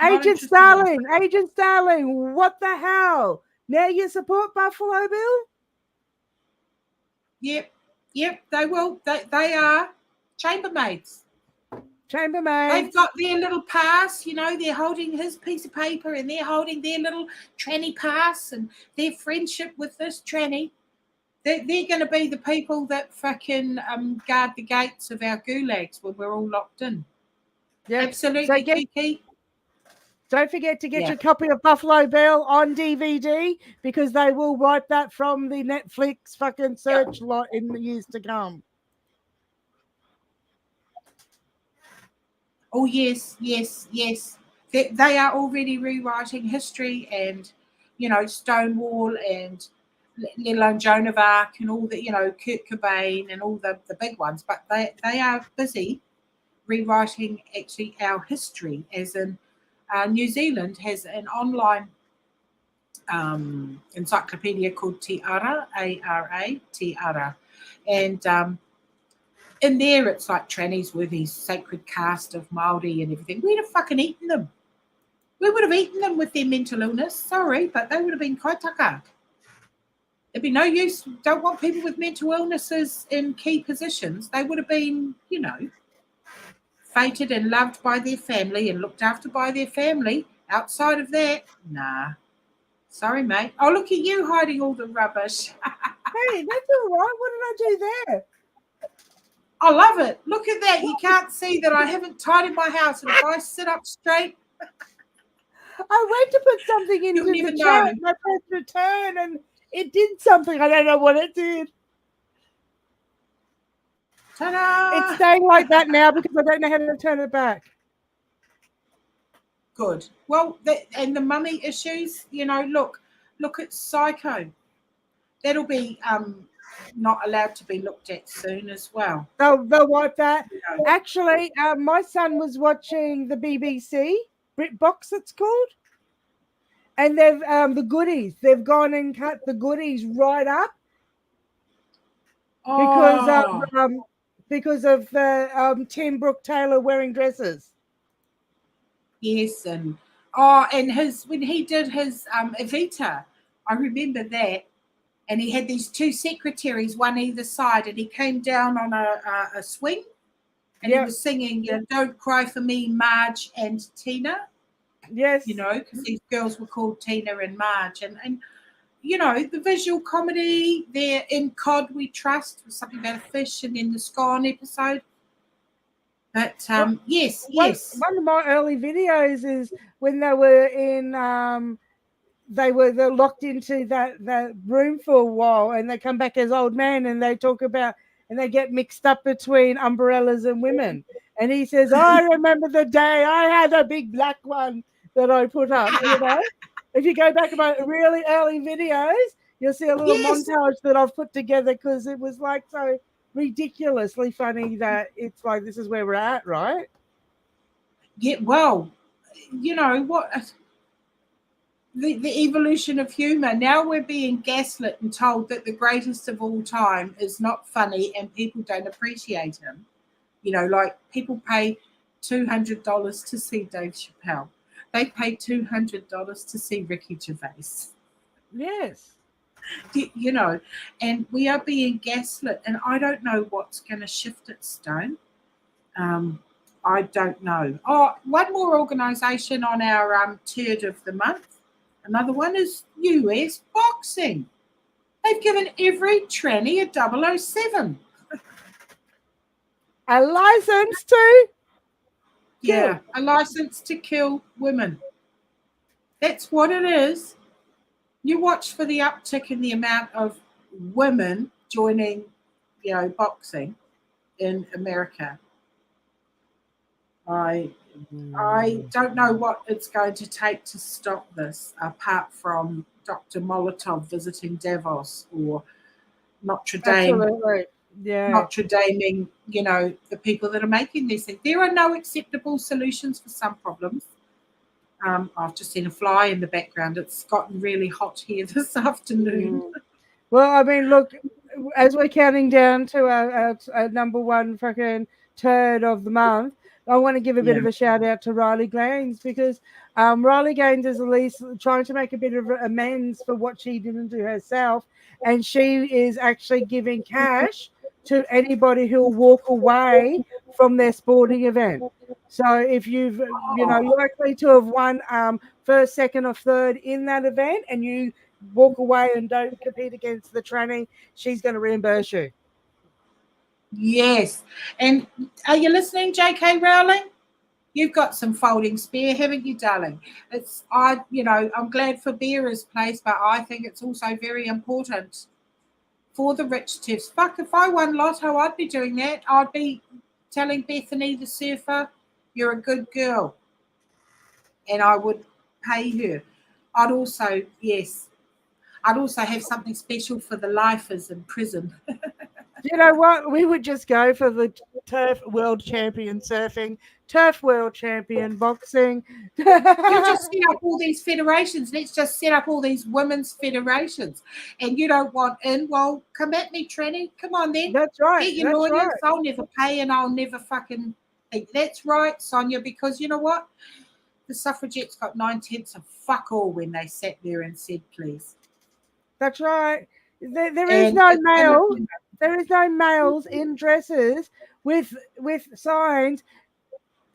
[SPEAKER 1] Agent Starling, what the hell? Now you support Buffalo Bill?
[SPEAKER 2] Yep, they will. They are chambermaids. They've got their little pass, you know, they're holding his piece of paper and they're holding their little tranny pass and their friendship with this tranny. They're going to be the people that fucking guard the gates of our gulags when we're all locked in. Yep. Absolutely, Kiki.
[SPEAKER 1] Don't forget to get your copy of Buffalo Bill on DVD, because they will wipe that from the Netflix fucking search lot in the years to come.
[SPEAKER 2] Oh, yes. They are already rewriting history and, you know, Stonewall and let alone Joan of Arc and all the, you know, Kurt Cobain and all the big ones. But they are busy rewriting actually our history, as in New Zealand has an online encyclopedia called Te Ara, A-R-A, Te Ara. And in there, it's like trannies were these sacred caste of Māori and everything. We'd have fucking eaten them. We would have eaten them with their mental illness. Sorry, but they would have been kaitaka. There'd be no use. Don't want people with mental illnesses in key positions. They would have been, you know, fated and loved by their family and looked after by their family. Outside of that, nah. Sorry, mate. Oh, look at you hiding all the rubbish.
[SPEAKER 1] Hey, that's all right. What did I do there?
[SPEAKER 2] I love it. Look at that. You can't see that I haven't tidied my house. And if I sit up straight,
[SPEAKER 1] I went to put something into the chat and I pressed return and it did something. I don't know what it did.
[SPEAKER 2] Ta-da!
[SPEAKER 1] It's staying like that now because I don't know how to turn it back.
[SPEAKER 2] Good. Well, and the mummy issues, you know, look, Look, it's psycho. That'll be not allowed to be looked at soon as well.
[SPEAKER 1] They'll wipe that.
[SPEAKER 2] You know.
[SPEAKER 1] Actually, my son was watching the BBC BritBox, it's called, and they've the goodies. They've gone and cut the goodies right up because of
[SPEAKER 2] Oh,
[SPEAKER 1] um, because of the Tim Brooke Taylor wearing dresses.
[SPEAKER 2] yes, and his when he did his Evita, I remember that, and he had these two secretaries, one either side, and he came down on a swing, and he
[SPEAKER 1] Yeah.
[SPEAKER 2] was singing, "Don't Cry for Me, Marge and Tina,"
[SPEAKER 1] Yes.
[SPEAKER 2] because these girls were called Tina and Marge, and the visual comedy there in Cod We Trust was something about a fish, and then the Scone episode. But yes,
[SPEAKER 1] One
[SPEAKER 2] yes,
[SPEAKER 1] one of my early videos is when they were in they're locked into that room for a while, and they come back as old men, and they talk about, and they get mixed up between umbrellas and women. And he says, I remember the day I had a big black one that I put up. If you go back about really early videos, you'll see a little
[SPEAKER 2] yes,
[SPEAKER 1] montage that I've put together, because it was like so ridiculously funny that it's like, this is where we're at, right?
[SPEAKER 2] yeah. Well, you know what? The evolution of humor. Now we're being gaslit and told that the greatest of all time is not funny and people don't appreciate him. Like people pay $200 to see Dave Chappelle. They pay $200 to see Ricky Gervais.
[SPEAKER 1] Yes.
[SPEAKER 2] You know, and we are being gaslit, and I don't know what's going to shift its stone. Um, I don't know. Oh, one more organisation on our Turd of the month. Another one is US Boxing. They've given every tranny a 007.
[SPEAKER 1] A license to
[SPEAKER 2] Yeah,
[SPEAKER 1] kill.
[SPEAKER 2] a license to kill women. That's what it is. You watch for the uptick in the amount of women joining, boxing in America. I I don't know what it's going to take to stop this, apart from Dr. Molotov visiting Davos or Notre Dame,
[SPEAKER 1] Absolutely. Yeah.
[SPEAKER 2] Notre Daming, the people that are making these things. There are no acceptable solutions for some problems. I've just seen a fly in the background. It's gotten really hot here this afternoon.
[SPEAKER 1] Mm. Well, I mean, look, as we're counting down to our number one fucking turd of the month, I want to give a bit
[SPEAKER 2] Yeah.
[SPEAKER 1] of a shout out to Riley Gaines, because Riley Gaines is at least trying to make a bit of amends for what she didn't do herself. And she is actually giving cash to anybody who'll walk away from their sporting event. So if you're
[SPEAKER 2] Oh,
[SPEAKER 1] likely to have won first, second, or third in that event, and you walk away and don't compete against the tranny, she's going to reimburse you.
[SPEAKER 2] yes. And are you listening, J.K. Rowling? You've got some folding spare, haven't you, darling? I'm glad for Beara's place, but I think it's also very important for the rich tips. Fuck, if I won Lotto, I'd be doing that. I'd be telling Bethany the surfer, you're a good girl, and I would pay her. I'd also, yes, I'd also have something special for the lifers in prison.
[SPEAKER 1] You know what? We would just go for the turf world champion surfing, turf world champion boxing.
[SPEAKER 2] You just set up all these federations. Let's just set up all these women's federations. And you don't want in? Well, come at me, Tranny. Come on then.
[SPEAKER 1] That's right.
[SPEAKER 2] Get your
[SPEAKER 1] That's
[SPEAKER 2] lawyers.
[SPEAKER 1] right.
[SPEAKER 2] I'll never pay and I'll never fucking think. That's right, Sonia, because you know what? The suffragettes got 9/10 of fuck all when they sat there and said please.
[SPEAKER 1] That's right. There is
[SPEAKER 2] And
[SPEAKER 1] no
[SPEAKER 2] it's gonna,
[SPEAKER 1] male. There is no males in dresses with signs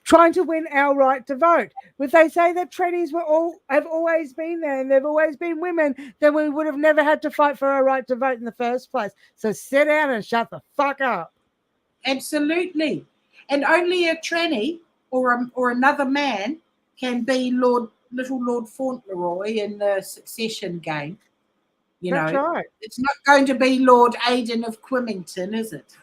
[SPEAKER 1] trying to win our right to vote. If they say that trannies have always been there and they've always been women, then we would have never had to fight for our right to vote in the first place. So sit down and shut the fuck up.
[SPEAKER 2] absolutely. And only a tranny or another man can be little Lord Fauntleroy in the Succession game.
[SPEAKER 1] That's right.
[SPEAKER 2] It's not going to be Lord Aidan of Quimington, is it?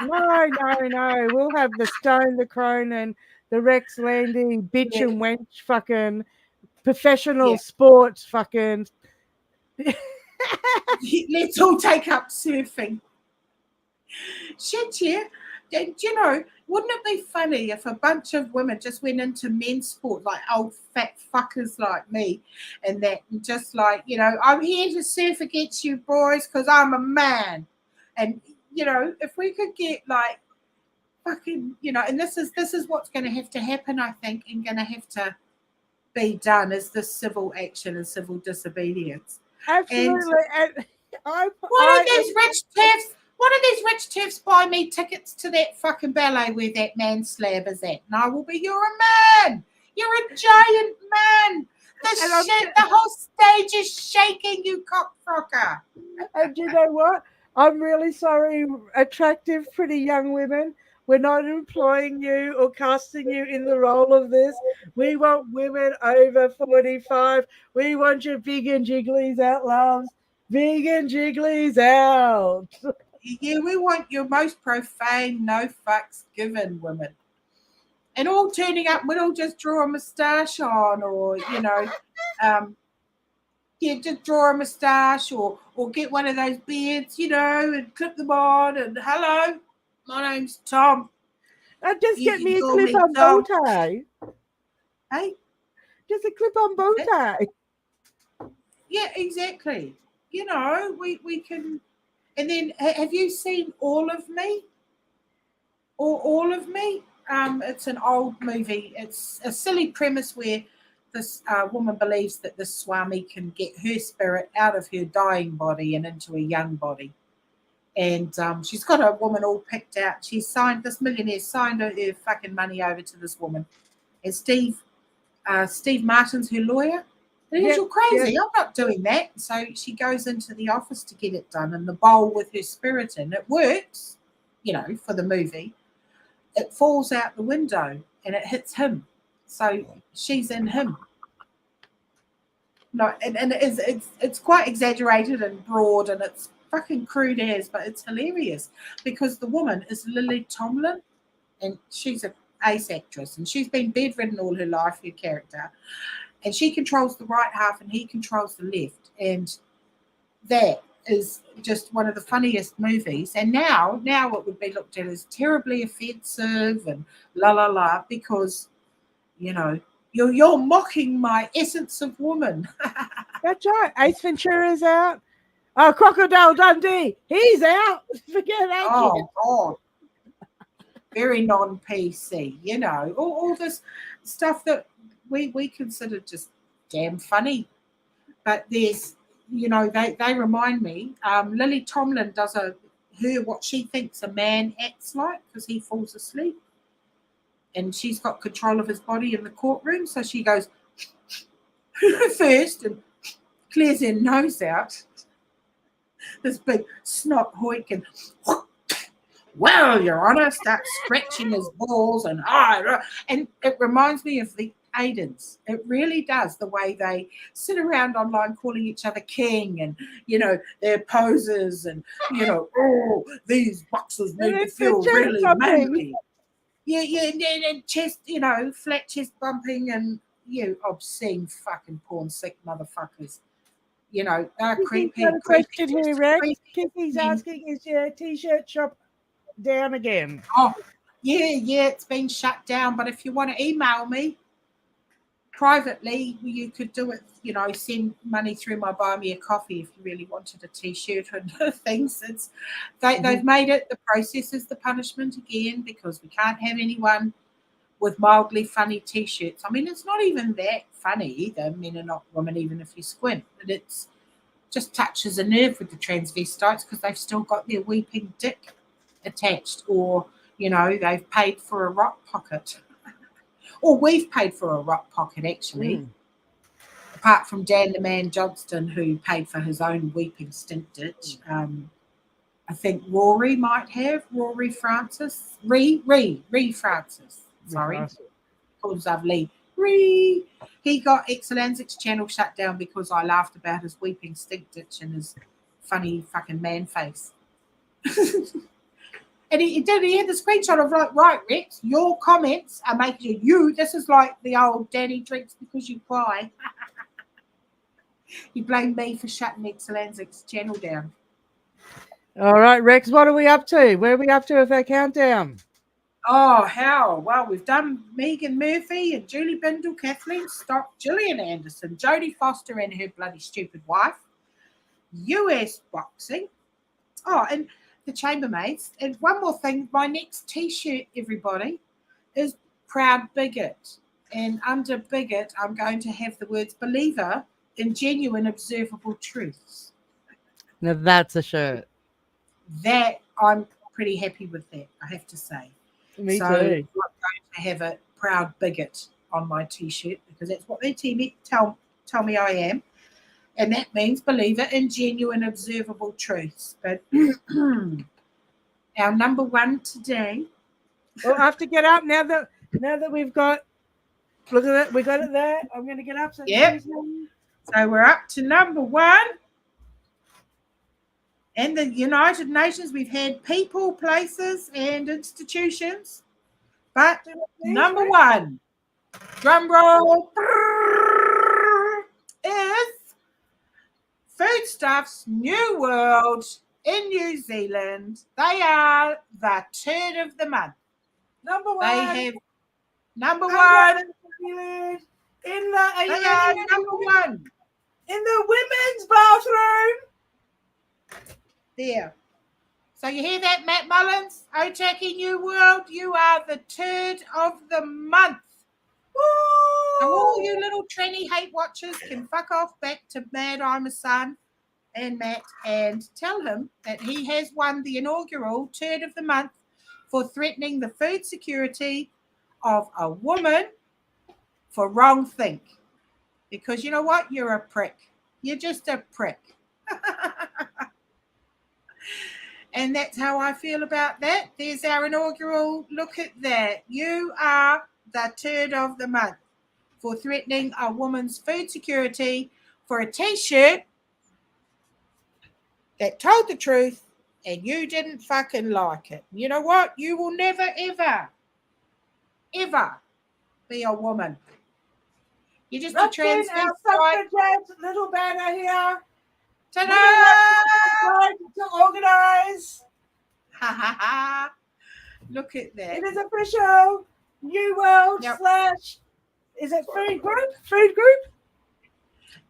[SPEAKER 1] No, no, no. We'll have the Stone, the Crone, and the Rex Landing bitch
[SPEAKER 2] Yeah,
[SPEAKER 1] and wench fucking professional
[SPEAKER 2] yeah,
[SPEAKER 1] sports fucking
[SPEAKER 2] Let's all take up surfing. Shit, yeah. And, you know, wouldn't it be funny if a bunch of women just went into men's sport, like old fat fuckers like me, and that, and just like, you know, I'm here to surf against you boys because I'm a man. And, you know, if we could get like fucking, you know, and this is what's going to have to happen, I think, and going to have to be done is this civil action and civil disobedience. And
[SPEAKER 1] Absolutely. And
[SPEAKER 2] why don't these rich TERFs? Why don't these rich TERFs buy me tickets to that fucking ballet where that man slab is at? And I will be. You're a man. You're a giant man. The whole stage is shaking, you cockfrocker.
[SPEAKER 1] And you know what? I'm really sorry, attractive, pretty young women. We're not employing you or casting you in the role of this. We want women over 45. We want your big and jigglies out, loves. Big and jigglies out.
[SPEAKER 2] Yeah, we want your most profane, no fucks given women. And all turning up, we'd all just draw a moustache on, or, you know, yeah, just draw a moustache or get one of those beards, you know, and clip them on. And hello, my name's Tom.
[SPEAKER 1] And just
[SPEAKER 2] You
[SPEAKER 1] get
[SPEAKER 2] can
[SPEAKER 1] me a
[SPEAKER 2] call me
[SPEAKER 1] clip-on bow
[SPEAKER 2] Tom.
[SPEAKER 1] tie.
[SPEAKER 2] Hey,
[SPEAKER 1] Just a clip-on bow tie.
[SPEAKER 2] yeah, exactly. You know, we can. And then, have you seen All of Me? Or All of Me? It's an old movie. It's a silly premise where this woman believes that the Swami can get her spirit out of her dying body and into a young body. And she's got a woman all picked out. She's signed, this millionaire signed her fucking money over to this woman. And Steve Martin's her lawyer. And he goes,
[SPEAKER 1] Yep,
[SPEAKER 2] you're crazy.
[SPEAKER 1] yep.
[SPEAKER 2] I'm not doing that. So she goes into the office to get it done, and the bowl with her spirit in. It works, you know, for the movie. It falls out the window and it hits him. So she's in him. No, and it's quite exaggerated and broad, and it's fucking crude as, but it's hilarious because the woman is Lily Tomlin, and she's a ace actress, and she's been bedridden all her life, her character, and she controls the right half and he controls the left, and that is just one of the funniest movies. And now it would be looked at as terribly offensive and la la la, because, you know, you're mocking my essence of woman.
[SPEAKER 1] That's right. Ace Ventura's out. Oh, Crocodile Dundee, he's out. Forget that kid.
[SPEAKER 2] Oh God. Very non-PC, you know, all this stuff that we consider just damn funny. But there's, you know, they remind me. Lily Tomlin does what she thinks a man acts like, because he falls asleep, and she's got control of his body in the courtroom. So she goes first and clears her nose out. This big snot hoik, and well, Your Honour, starts scratching his balls, and it reminds me of the Aidens. It really does, the way they sit around online calling each other king, and, you know, their poses, and, you know, oh, these boxers make me feel really manly. Yeah, and chest, you know, flat chest bumping, and you obscene fucking porn sick motherfuckers. You know, they're creepy.
[SPEAKER 1] Got a question here, Rex.
[SPEAKER 2] Creepy.
[SPEAKER 1] Kicky's asking, is your t-shirt shop down again?
[SPEAKER 2] Oh, yeah, it's been shut down. But if you want to email me privately, you could do it, you know, send money through my Buy Me a Coffee if you really wanted a t-shirt and things. They've made it, the process is the punishment again, because we can't have anyone with mildly funny t-shirts. I mean, it's not even that funny either. Men are not women, even if you squint. But it's just touches a nerve with the transvestites, because they've still got their weeping dick attached, or, you know, they've paid for a rock pocket. Or we've paid for a rock pocket, actually. Apart from Dan the Man Johnston, who paid for his own weeping stint ditch. I think Rory might have. Rory Francis. Ree Francis. Sorry. Calls Lee. Ree. He got Excelenzic's channel shut down because I laughed about his weeping stink ditch and his funny fucking man face. And he had the screenshot of, like, right, Rex, your comments are making this is like the old daddy drinks because you cry. He blamed me for shutting Excellenza's channel down.
[SPEAKER 1] All right, Rex, what are we up to? Where are we up to with our countdown?
[SPEAKER 2] Oh, how? Well, we've done Megan Murphy and Julie Bindle, Kathleen Stock, Gillian Anderson, Jodie Foster and her bloody stupid wife, US boxing. Oh, and the chambermaids. And one more thing, my next T-shirt, everybody, is Proud Bigot. And under bigot, I'm going to have the words believer in genuine observable truths.
[SPEAKER 1] Now that's a shirt.
[SPEAKER 2] That, I'm pretty happy with that, I have to say.
[SPEAKER 1] Me
[SPEAKER 2] so
[SPEAKER 1] too.
[SPEAKER 2] I'm going to have a Proud Bigot on my T-shirt because that's what they tell me I am. And that means believer in genuine observable truths. But our number one today.
[SPEAKER 1] Well, I have to get up now that we've got. Look at that, we got it there. I'm going to get up.
[SPEAKER 2] Yep. So we're up to number one. And the United Nations, we've had people, places, and institutions. But number one, drum roll, is Foodstuffs New World in New Zealand. They are the turd of the month.
[SPEAKER 1] Number one.
[SPEAKER 2] They have number one.
[SPEAKER 1] In the
[SPEAKER 2] number one.
[SPEAKER 1] In the women's bathroom.
[SPEAKER 2] There. So you hear that, Matt Mullins? Otaki New World, you are the turd of the month. Woo! So all you little tranny hate watchers can fuck off back to Mad I'm a Son and Matt and tell him that he has won the inaugural turd of the month for threatening the food security of a woman for wrong think. Because you know what? You're a prick. You're just a prick. And that's how I feel about that. There's our inaugural. Look at that. You are the turd of the month for threatening a woman's food security for a T-shirt that told the truth and you didn't fucking like it. You know what? You will never, ever, ever be a woman. You're just a transvestite.
[SPEAKER 1] Little banner here.
[SPEAKER 2] Ta-da!
[SPEAKER 1] To organise.
[SPEAKER 2] Ha ha ha. Look at that.
[SPEAKER 1] It is official. New World / is it food group? Food group?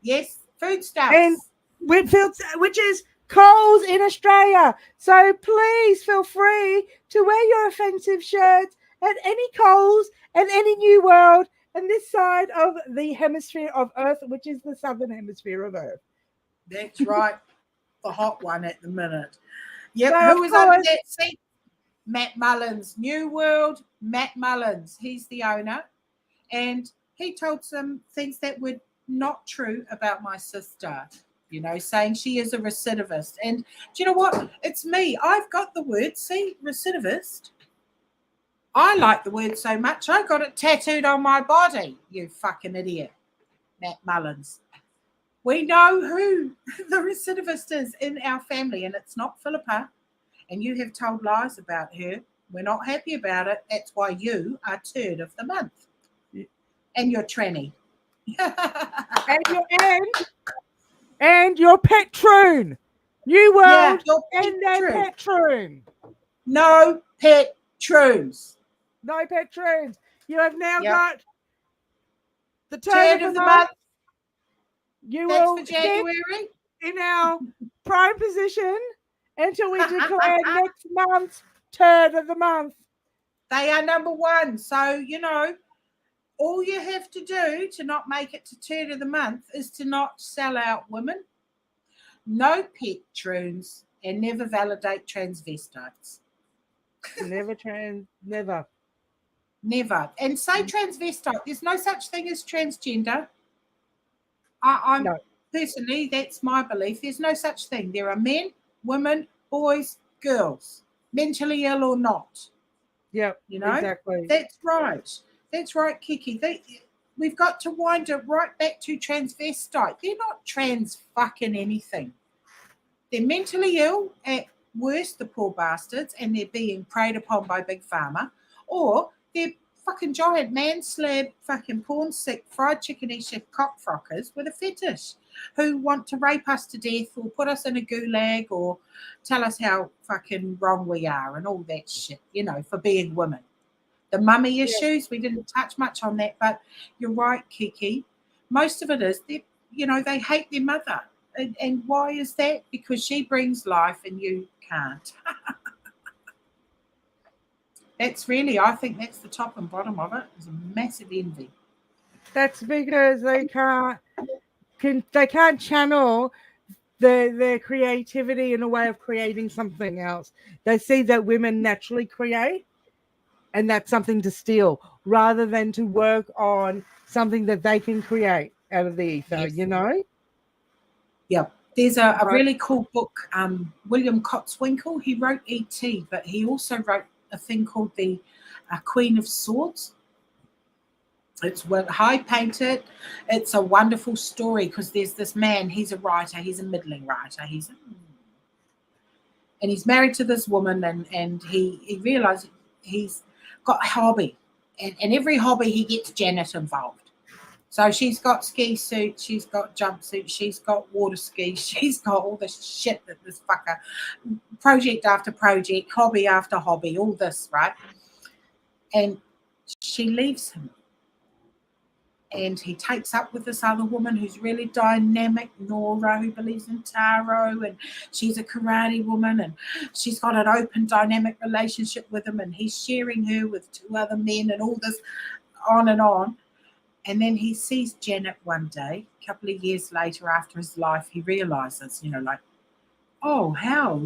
[SPEAKER 2] Yes, Foodstuffs.
[SPEAKER 1] And Whitfield, which is Coles in Australia. So please feel free to wear your offensive shirts at any Coles and any New World and this side of the hemisphere of Earth, which is the southern hemisphere of Earth.
[SPEAKER 2] That's right. The hot one at the minute. Yep.
[SPEAKER 1] So
[SPEAKER 2] who was under that seat? Matt Mullins. New World, Matt Mullins. He's the owner. And he told some things that were not true about my sister, saying she is a recidivist. And do you know what? It's me. I've got the word, see, recidivist. I like the word so much, I got it tattooed on my body, you fucking idiot, Matt Mullins. We know who the recidivist is in our family, and it's not Philippa. And you have told lies about her. We're not happy about it. That's why you are turd of the month. And you're tranny.
[SPEAKER 1] and your Petroon. New World and their Petroon.
[SPEAKER 2] No Petroons.
[SPEAKER 1] No Petroons. You have now got the
[SPEAKER 2] turd of the month.
[SPEAKER 1] You
[SPEAKER 2] That's
[SPEAKER 1] will
[SPEAKER 2] for January.
[SPEAKER 1] In our prime position until we declare next month's turd of the month.
[SPEAKER 2] They are number one. So, all you have to do to not make it to turd of the month is to not sell out women, no Petroons, and never validate transvestites.
[SPEAKER 1] Never.
[SPEAKER 2] Never. And say transvestite. There's no such thing as transgender. Personally, that's my belief. There's no such thing. There are men, women, boys, girls, mentally ill or not.
[SPEAKER 1] Yeah, exactly.
[SPEAKER 2] That's right. That's right, Kiki. We've got to wind it right back to transvestite. They're not trans fucking anything. They're mentally ill at worst, the poor bastards, and they're being preyed upon by Big Pharma, or they're fucking giant man slab, fucking porn sick, fried chicken eating cockfrockers with a fetish who want to rape us to death or put us in a gulag or tell us how fucking wrong we are and all that shit, for being women. The mummy issues, we didn't touch much on that, but you're right, Kiki. Most of it is, they hate their mother. And why is that? Because she brings life and you can't. I think that's the top and bottom of it. It's a massive envy.
[SPEAKER 1] That's because they can't channel their creativity in a way of creating something else. They see that women naturally create, and that's something to steal, rather than to work on something that they can create out of the ether,
[SPEAKER 2] Yes. Yeah. There's a really cool book, William Cotswinkle. He wrote E.T., but he also wrote a thing called the Queen of Swords. It's high painted. It's a wonderful story because there's this man. He's a writer. He's a middling writer. And he's married to this woman, and he realized he's got a hobby, and every hobby he gets Janet involved. So she's got ski suits, she's got jumpsuits, she's got water skis, she's got all this shit that this fucker, project after project, hobby after hobby, all this, right? And she leaves him. And he takes up with this other woman who's really dynamic, Nora, who believes in tarot, and she's a karate woman, and she's got an open, dynamic relationship with him, and he's sharing her with two other men, and all this on and on. And then he sees Janet one day, a couple of years later after his life, he realizes, oh, how,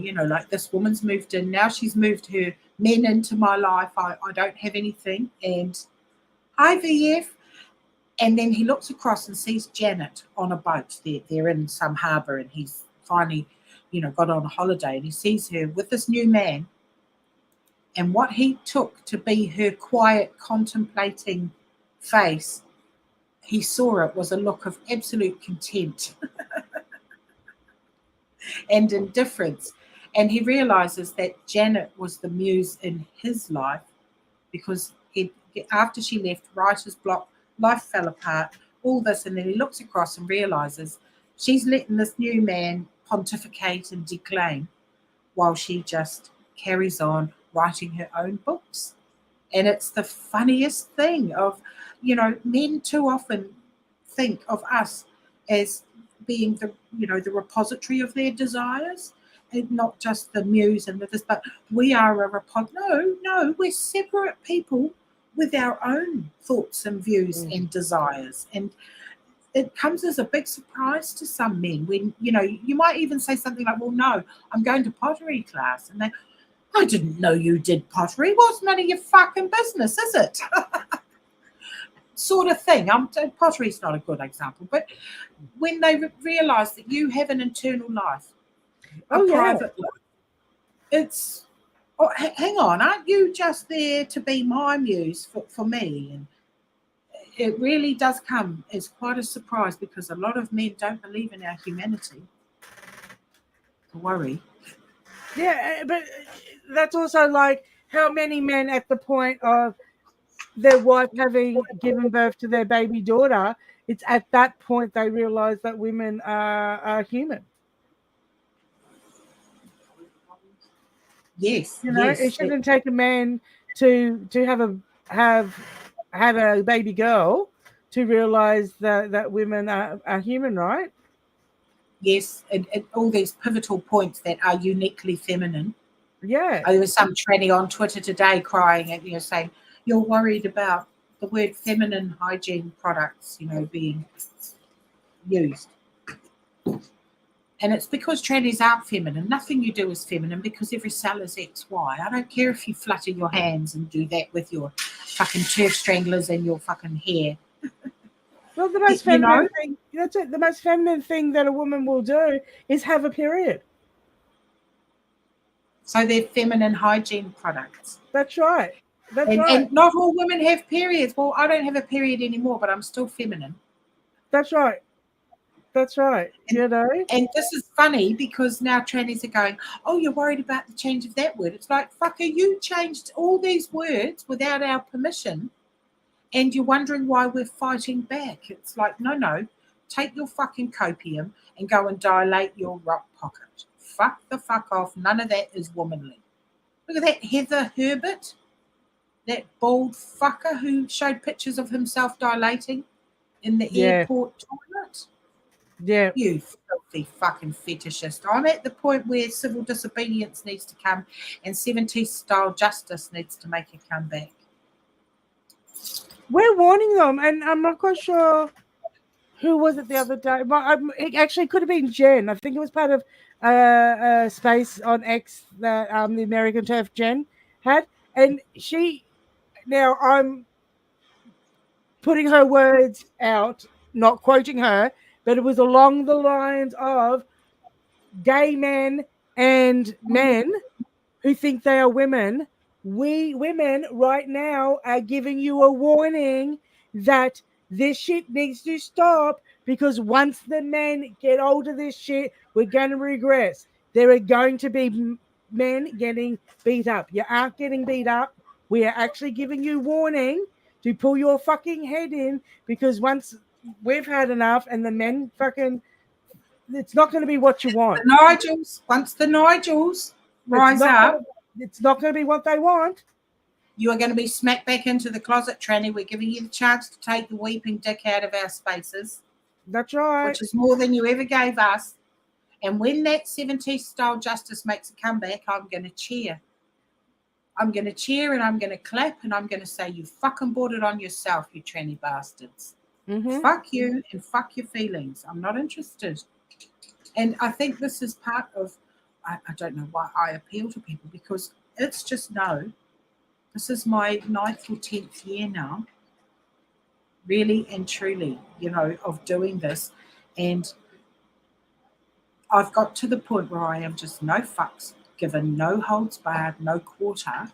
[SPEAKER 2] this woman's moved in. Now she's moved her men into my life. I don't have anything. And IVF. And then he looks across and sees Janet on a boat. They're in some harbour, and he's finally, got on a holiday, and he sees her with this new man. And what he took to be her quiet, contemplating face, he saw it was a look of absolute contempt and indifference. And he realizes that Janet was the muse in his life because after she left, writer's block, life fell apart, all this. And then he looks across and realizes she's letting this new man pontificate and declaim while she just carries on writing her own books. And it's the funniest thing of, men too often think of us as being the repository of their desires, and not just the muse and this, but we are a repository. No, we're separate people with our own thoughts and views and desires. And it comes as a big surprise to some men when, you might even say something like, well, no, I'm going to pottery class. And I didn't know you did pottery. Well, it's none of your fucking business, is it? Sort of thing. Pottery's not a good example, but when they realise that you have an internal life, private life, it's, hang on, aren't you just there to be my muse for me? And it really does come as quite a surprise because a lot of men don't believe in our humanity. To worry.
[SPEAKER 1] Yeah, but that's also like how many men at the point of their wife having given birth to their baby daughter, it's at that point they realize that women are human.
[SPEAKER 2] Yes,
[SPEAKER 1] it shouldn't take a man to have a baby girl to realize that women are human, right?
[SPEAKER 2] Yes, and all these pivotal points that are uniquely feminine.
[SPEAKER 1] Yeah.
[SPEAKER 2] There was some tranny on Twitter today crying at saying you're worried about the word feminine hygiene products, being used. And it's because trannies aren't feminine. Nothing you do is feminine because every cell is XY. I don't care if you flutter your hands and do that with your fucking turf stranglers and your fucking hair.
[SPEAKER 1] Well, the most feminine thing, that's it. The most feminine thing that a woman will do is have a period.
[SPEAKER 2] So they're feminine hygiene products.
[SPEAKER 1] That's right.
[SPEAKER 2] And not all women have periods. Well, I don't have a period anymore, but I'm still feminine.
[SPEAKER 1] That's right. That's right.
[SPEAKER 2] And this is funny because now trannies are going, oh, you're worried about the change of that word. It's like, fucker, you changed all these words without our permission And you're wondering why we're fighting back. It's like, no, take your fucking copium and go and dilate your rock pocket. Fuck the fuck off. None of that is womanly. Look at that Heather Herbert, that bald fucker who showed pictures of himself dilating in the
[SPEAKER 1] Yeah.
[SPEAKER 2] airport toilet.
[SPEAKER 1] Yeah.
[SPEAKER 2] You filthy fucking fetishist. I'm at the point where civil disobedience needs to come and 70s style justice needs to make a comeback.
[SPEAKER 1] We're warning them, and I'm not quite sure who was it the other day. But it actually could have been Jen. I think it was part of space on X that the American Turf Jen had, and she. Now I'm putting her words out, not quoting her, but it was along the lines of gay men and men who think they are women. We women right now are giving you a warning that this shit needs to stop, because once the men get hold of this shit, we're going to regress. There are going to be men getting beat up. You aren't getting beat up. We are actually giving you warning to pull your fucking head in, because once we've had enough and the men fucking, it's not going to be what you want.
[SPEAKER 2] The Nigels, once the Nigels rise up,
[SPEAKER 1] it's not going to be what they want.
[SPEAKER 2] you are going to be smacked back into the closet, tranny. We're giving you the chance to take the weeping dick out of our spaces.
[SPEAKER 1] That's right.
[SPEAKER 2] Which is more than you ever gave us. And when that 70s style justice makes a comeback, I'm going to cheer. I'm going to cheer and I'm going to clap and I'm going to say, you fucking brought it on yourself, you tranny bastards.
[SPEAKER 1] Mm-hmm.
[SPEAKER 2] Fuck you and fuck your feelings. I'm not interested. And I think this is part of, I don't know why I appeal to people, because it's just no. This is my 9th or 10th year now, really and truly, of doing this. And I've got to the point where I am just no fucks given, no holds barred, no quarter,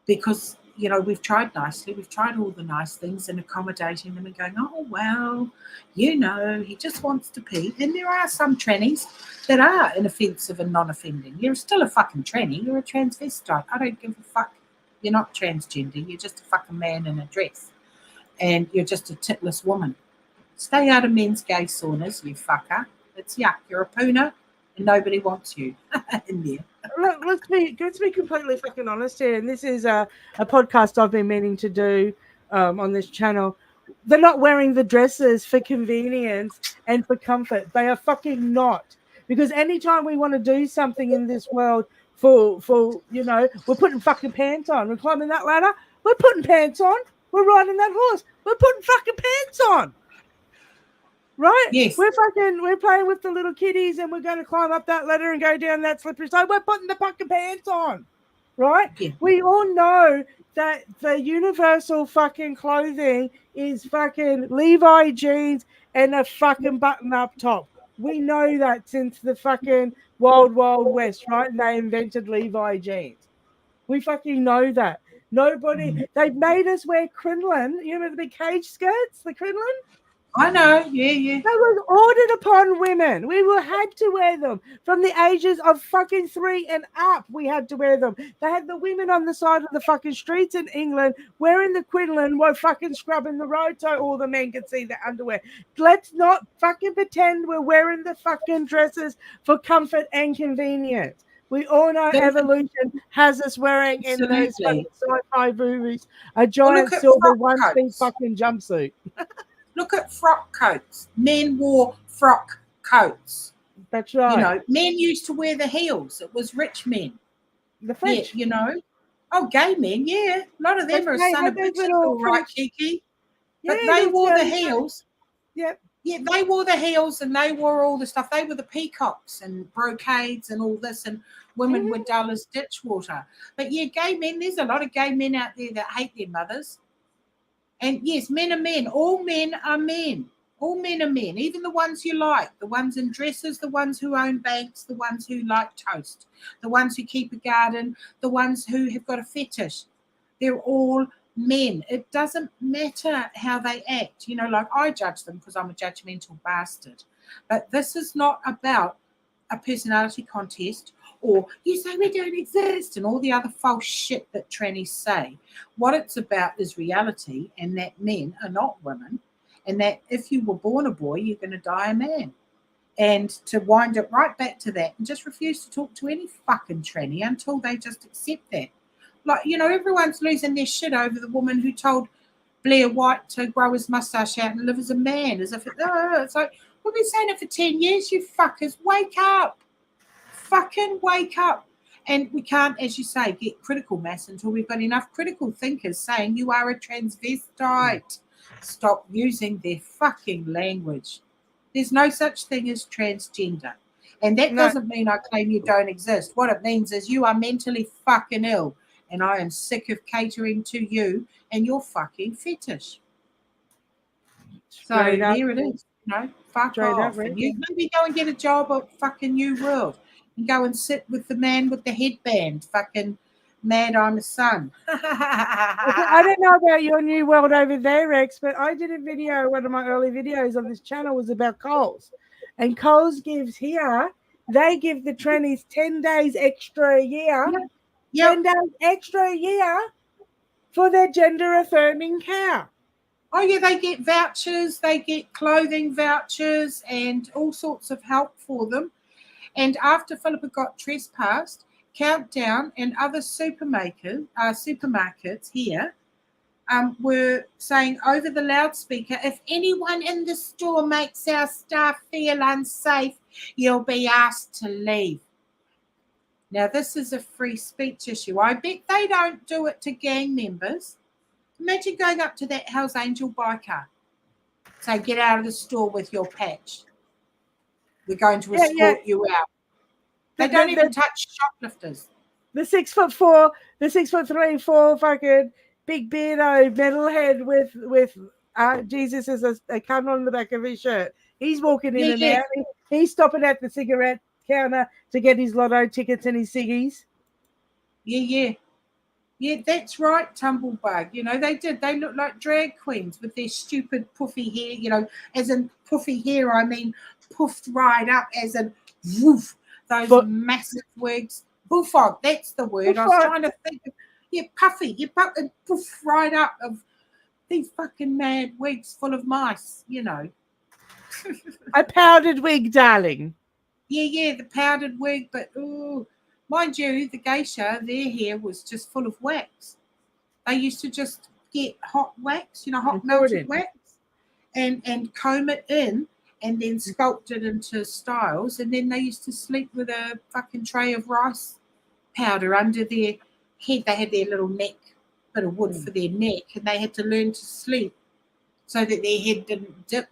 [SPEAKER 2] because, we've tried nicely. We've tried all the nice things and accommodating them and going, oh, well, he just wants to pee. And there are some trannies that are inoffensive and non-offending. You're still a fucking tranny. You're a transvestite. I don't give a fuck. You're not transgender. You're just a fucking man in a dress. And you're just a titless woman. Stay out of men's gay saunas, you fucker. It's yuck. You're a pooner and nobody wants you in there.
[SPEAKER 1] Look, let's be completely fucking honest here. And this is a podcast I've been meaning to do on this channel. They're not wearing the dresses for convenience and for comfort. They are fucking not. Because anytime we want to do something in this world for we're putting fucking pants on. We're climbing that ladder. We're putting pants on. We're riding that horse. We're putting fucking pants on. Right?
[SPEAKER 2] Yes.
[SPEAKER 1] We're playing with the little kiddies and we're going to climb up that ladder and go down that slippery slope. We're putting the fucking pants on. Right?
[SPEAKER 2] Yeah.
[SPEAKER 1] We all know that the universal fucking clothing is fucking Levi jeans and a fucking button up top. We know that since the fucking Wild Wild West, right? And they invented Levi jeans. We fucking know that. They've made us wear crinoline. You remember the big cage skirts, the crinoline?
[SPEAKER 2] I know, yeah.
[SPEAKER 1] That was ordered upon women. We had to wear them from the ages of fucking 3 and up. We had to wear them. They had the women on the side of the fucking streets in England wearing the crinoline while fucking scrubbing the road so all the men could see their underwear. Let's not fucking pretend we're wearing the fucking dresses for comfort and convenience. We all know evolution has us wearing in those fucking sci-fi movies a giant silver one-piece fucking jumpsuit.
[SPEAKER 2] Look at frock coats. Men wore frock coats.
[SPEAKER 1] That's right.
[SPEAKER 2] Men used to wear the heels. It was rich men.
[SPEAKER 1] The French.
[SPEAKER 2] Yeah, Oh, gay men, yeah. A lot of them are son of bitches, all right, Kiki. But they wore the heels.
[SPEAKER 1] Yep.
[SPEAKER 2] Yeah, they wore the heels and they wore all the stuff. They were the peacocks and brocades and all this, and women were dull as ditch water. But yeah, gay men, there's a lot of gay men out there that hate their mothers. And yes, men are men. All men are men. All men are men. Even the ones you like. The ones in dresses, the ones who own banks, the ones who like toast, the ones who keep a garden, the ones who have got a fetish. They're all men. It doesn't matter how they act. Like I judge them because I'm a judgmental bastard. But this is not about a personality contest, or you say we don't exist, and all the other false shit that trannies say. What it's about is reality, and that men are not women, and that if you were born a boy, you're going to die a man. And to wind it right back to that and just refuse to talk to any fucking tranny until they just accept that. Like, everyone's losing their shit over the woman who told Blair White to grow his mustache out and live as a man, as if it's like, we've been saying it for 10 years, you fuckers, wake up. Fucking wake up. And we can't, as you say, get critical mass until we've got enough critical thinkers saying you are a transvestite. Stop using their fucking language. There's no such thing as transgender. And that doesn't mean I claim you don't exist. What it means is you are mentally fucking ill. And I am sick of catering to you and your fucking fetish. So here it is. Fuck off. And you maybe go and get a job at fucking New World. And go and sit with the man with the headband. Fucking mad I'm a son.
[SPEAKER 1] I don't know about your New World over there, Rex, but I did a video, one of my early videos on this channel was about Coles. And Coles gives here, they give the trannies 10 days extra a year.
[SPEAKER 2] Yep.
[SPEAKER 1] 10 days extra a year for their gender affirming care.
[SPEAKER 2] Oh, yeah, they get vouchers, they get clothing vouchers and all sorts of help for them. And after Philippa got trespassed, Countdown and other supermarkets here were saying over the loudspeaker, if anyone in the store makes our staff feel unsafe, you'll be asked to leave. Now, this is a free speech issue. I bet they don't do it to gang members. Imagine going up to that Hells Angel biker. Say, get out of the store with your patch. We're going to escort you out. They don't even touch shoplifters.
[SPEAKER 1] The 6'4", the 6'3", 4 fucking big beardo metalhead with Jesus as a cunt on the back of his shirt. He's walking in and out. He's stopping at the cigarette counter to get his lotto tickets and his ciggies.
[SPEAKER 2] Yeah, that's right, Tumblebug. They look like drag queens with their stupid puffy hair, as in puffy hair, I mean puffed right up, as in woof, those massive wigs. Bullfrog, that's the word. I was trying to think of, puffy, puff right up of these fucking mad wigs full of mice,
[SPEAKER 1] A powdered wig, darling.
[SPEAKER 2] Yeah, the powdered wig, but mind you, the geisha, their hair was just full of wax. They used to just get hot wax, hot melted wax, and comb it in and then sculpt it into styles. And then they used to sleep with a fucking tray of rice powder under their head. They had their little neck, bit of wood for their neck, and they had to learn to sleep so that their head didn't dip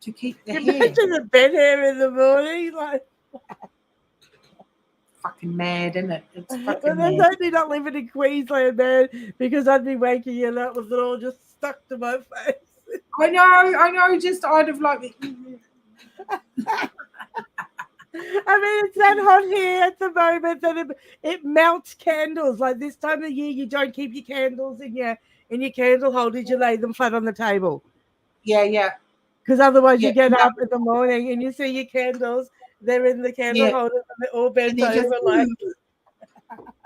[SPEAKER 2] to keep the hair.
[SPEAKER 1] Imagine the bed hair in the morning, like
[SPEAKER 2] fucking mad, isn't it? It's fucking
[SPEAKER 1] well,
[SPEAKER 2] mad.
[SPEAKER 1] that's only not living in Queensland, man, because I'd be waking and that was all just stuck to my face.
[SPEAKER 2] I know, just I'd have like
[SPEAKER 1] I mean, it's that hot here at the moment that it melts candles. Like this time of year, you don't keep your candles in your candle holders. You lay them flat on the table.
[SPEAKER 2] Yeah.
[SPEAKER 1] Because otherwise, you get up in the morning and you see your candles. They're in the candle holders and they're all bent over.
[SPEAKER 2] Just,
[SPEAKER 1] like,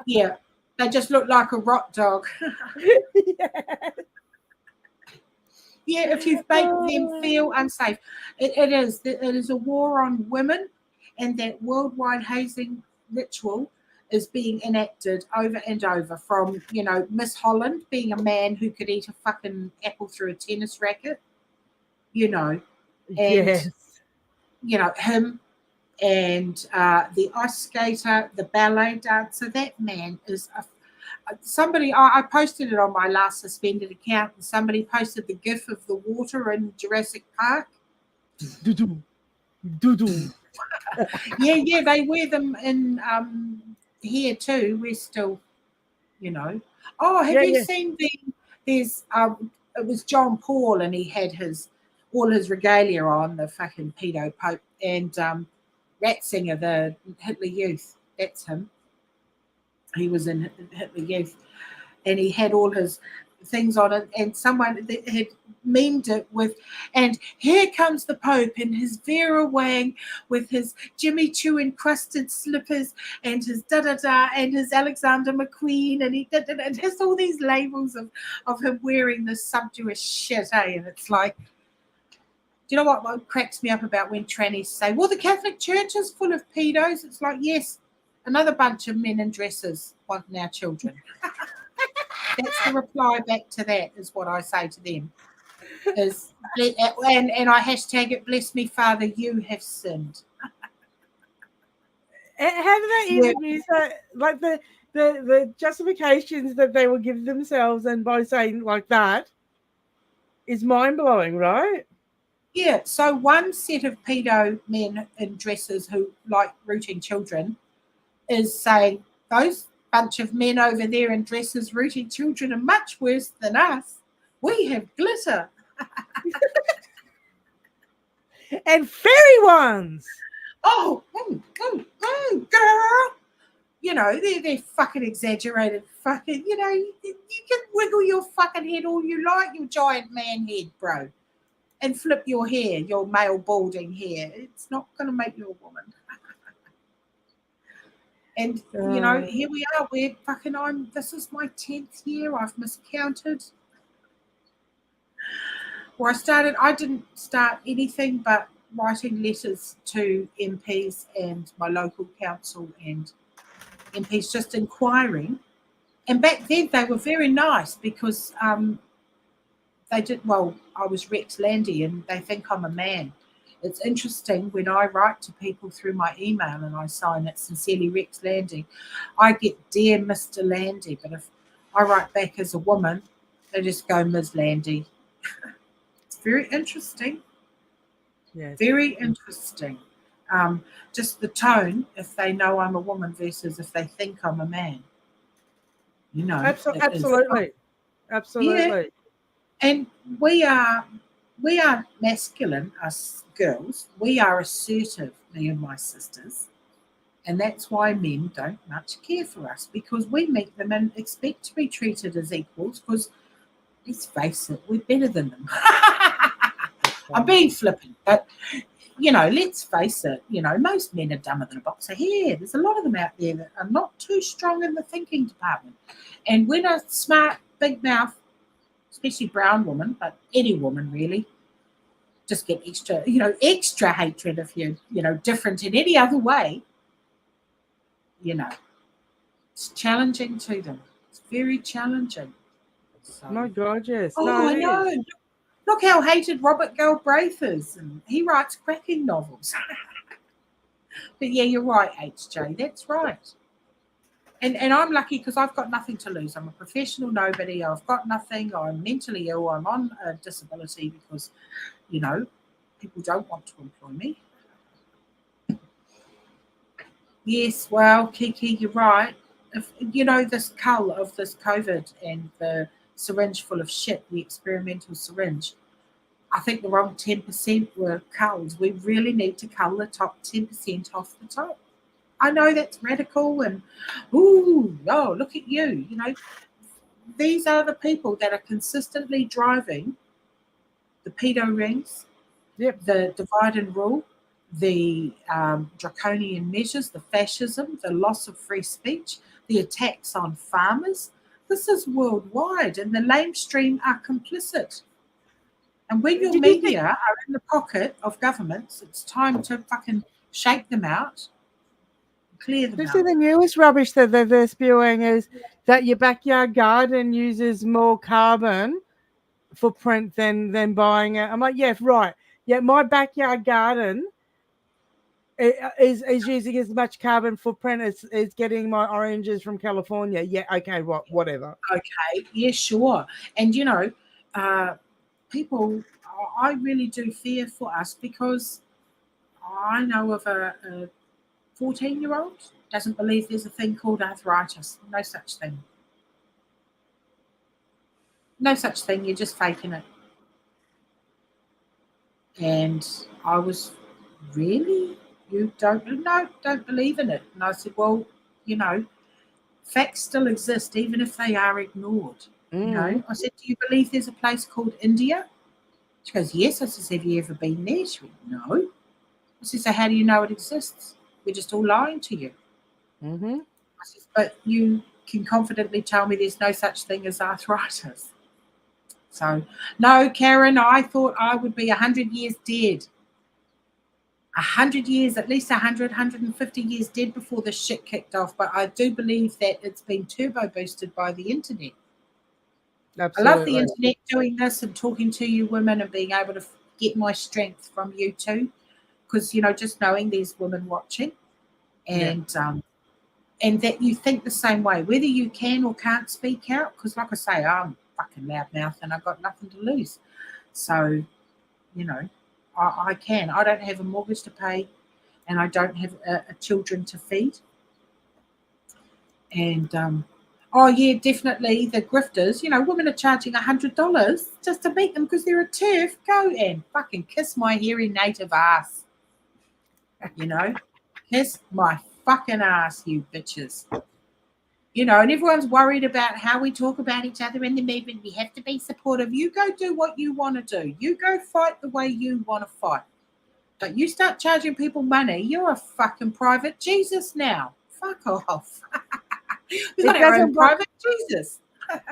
[SPEAKER 2] yeah, they just look like a rot dog. Yeah, if you make them feel unsafe, it is a war on women, and that worldwide hazing ritual is being enacted over and over. From Miss Holland being a man who could eat a fucking apple through a tennis racket, and him and the ice skater, the ballet dancer. That man is somebody. I posted it on my last suspended account, and somebody posted the gif of the water in Jurassic Park. Yeah, they wear them in here too. We're still, Oh, have you seen there's it was John Paul, and he had all his regalia on, the fucking pedo pope, and Ratzinger, the Hitler Youth. That's him. He was in Hitler Youth, and he had all his things on it, and someone that had memed it with, and here comes the Pope in his Vera Wang with his Jimmy Choo encrusted slippers and his da-da-da and his Alexander McQueen, and he da-da-da, and just all these labels of him wearing this sumptuous shit, eh? And it's like, do you know what cracks me up about when trannies say, well, the Catholic Church is full of pedos? It's like, yes, another bunch of men in dresses wanting our children. That's the reply back to that, is what I say to them. And I hashtag it, bless me, Father, you have sinned.
[SPEAKER 1] How do they even use that? Like the justifications that they will give themselves, and by saying like that is mind blowing, right?
[SPEAKER 2] Yeah, so one set of pedo men in dresses who like rooting children is saying those bunch of men over there in dresses rooting children are much worse than us. We have glitter.
[SPEAKER 1] And fairy ones.
[SPEAKER 2] Oh, girl. You know, they're fucking exaggerated. Fucking, you know, you can wiggle your fucking head all you like, your giant man head, bro. And flip your hair, your male balding hair. It's not going to make you a woman. And, you know, here we are. We're fucking on. This is my 10th year. I've miscounted. Where I didn't start anything but writing letters to MPs and my local council and MPs, just inquiring. And back then they were very nice because they did, well, I was Rex Landy and they think I'm a man. It's interesting when I write to people through my email and I sign it sincerely Rex Landy, I get Dear Mr. Landy, but if I write back as a woman, they just go Ms. Landy. It's very interesting.
[SPEAKER 1] Yes.
[SPEAKER 2] Very interesting. Just the tone, if they know I'm a woman versus if they think I'm a man. You know,
[SPEAKER 1] absolutely.
[SPEAKER 2] Yeah. And we are masculine, us girls. We are assertive, me and my sisters. And that's why men don't much care for us, because we meet them and expect to be treated as equals, because let's face it, we're better than them. I'm being flippant, but you know, let's face it, you know, most men are dumber than a box of hair. There's a lot of them out there that are not too strong in the thinking department. And when a smart, big mouth, especially brown woman, but any woman really, just get extra hatred if you're, different in any other way, it's challenging to them. It's very challenging. So,
[SPEAKER 1] My God, yes.
[SPEAKER 2] I know. Look how hated Robert Galbraith is, and he writes cracking novels. But yeah, you're right, HJ. That's right. And I'm lucky because I've got nothing to lose. I'm a professional nobody. I've got nothing. I'm mentally ill. I'm on a disability because, people don't want to employ me. Yes, well, Kiki, you're right. If this cull of this COVID and the syringe full of shit, the experimental syringe, I think the wrong 10% were culled. We really need to cull the top 10% off the top. I know that's radical and, look at you. These are the people that are consistently driving the pedo rings, the divide and rule, the draconian measures, the fascism, the loss of free speech, the attacks on farmers. This is worldwide, and the lamestream are complicit. And when your media are in the pocket of governments, it's time to fucking shake them out, clear them out.
[SPEAKER 1] The newest rubbish that they're spewing is that your backyard garden uses more carbon footprint than buying it. I'm like, yeah, right. Yeah, my backyard garden is using as much carbon footprint as getting my oranges from California. Yeah, okay, whatever.
[SPEAKER 2] Okay, yeah, sure. And people, I really do fear for us because I know of a 14-year-old doesn't believe there's a thing called arthritis. No such thing. No such thing. You're just faking it. And I was, really? You don't believe in it? And I said, well, facts still exist even if they are ignored. You know, I said, do you believe there's a place called India? She goes, yes. I says, have you ever been there? She went, no. I said, so how do you know it exists? We're just all lying to you.
[SPEAKER 1] Mm-hmm.
[SPEAKER 2] I says, but you can confidently tell me there's no such thing as arthritis. So, no, Karen, I thought I would be 100 years dead. 100 years, at least 100, 150 years dead before this shit kicked off. But I do believe that it's been turbo boosted by the internet. I love the
[SPEAKER 1] Absolutely.
[SPEAKER 2] internet doing this and talking to you women and being able to get my strength from you too. Because, you know, just knowing there's women watching and that you think the same way, whether you can or can't speak out. Because, like I say, I'm fucking loudmouth and I've got nothing to lose. So, you know, I can. I don't have a mortgage to pay and I don't have a children to feed. And, oh, yeah, definitely the grifters, you know, women are charging $100 just to meet them because they're a turf. Go and fucking kiss my hairy native ass. You know, kiss my fucking ass, you bitches. You know, and everyone's worried about how we talk about each other in the movement. We have to be supportive. You go do what you want to do. You go fight the way you want to fight. But you start charging people money, you're a fucking private Jesus now. Fuck off. We've got our own private Jesus.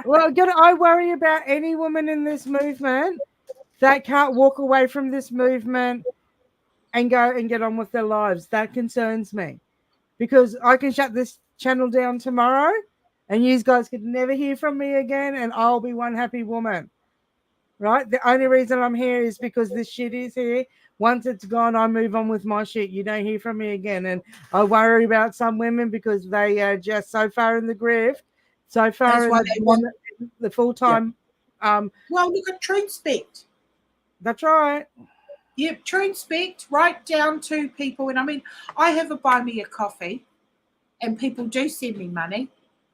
[SPEAKER 1] Well, I worry about any woman in this movement that can't walk away from this movement and go and get on with their lives. That concerns me because I can shut this channel down tomorrow and you guys could never hear from me again and I'll be one happy woman. Right? The only reason I'm here is because this shit is here. Once it's gone, I move on with my shit. You don't hear from me again. And I worry about some women because they are just so far in the grift, so far in the full-time.
[SPEAKER 2] Well, look at TrueSpect.
[SPEAKER 1] That's right.
[SPEAKER 2] Yep, TrueSpect, right down to people. And I mean, I have a buy me a coffee and people do send me money.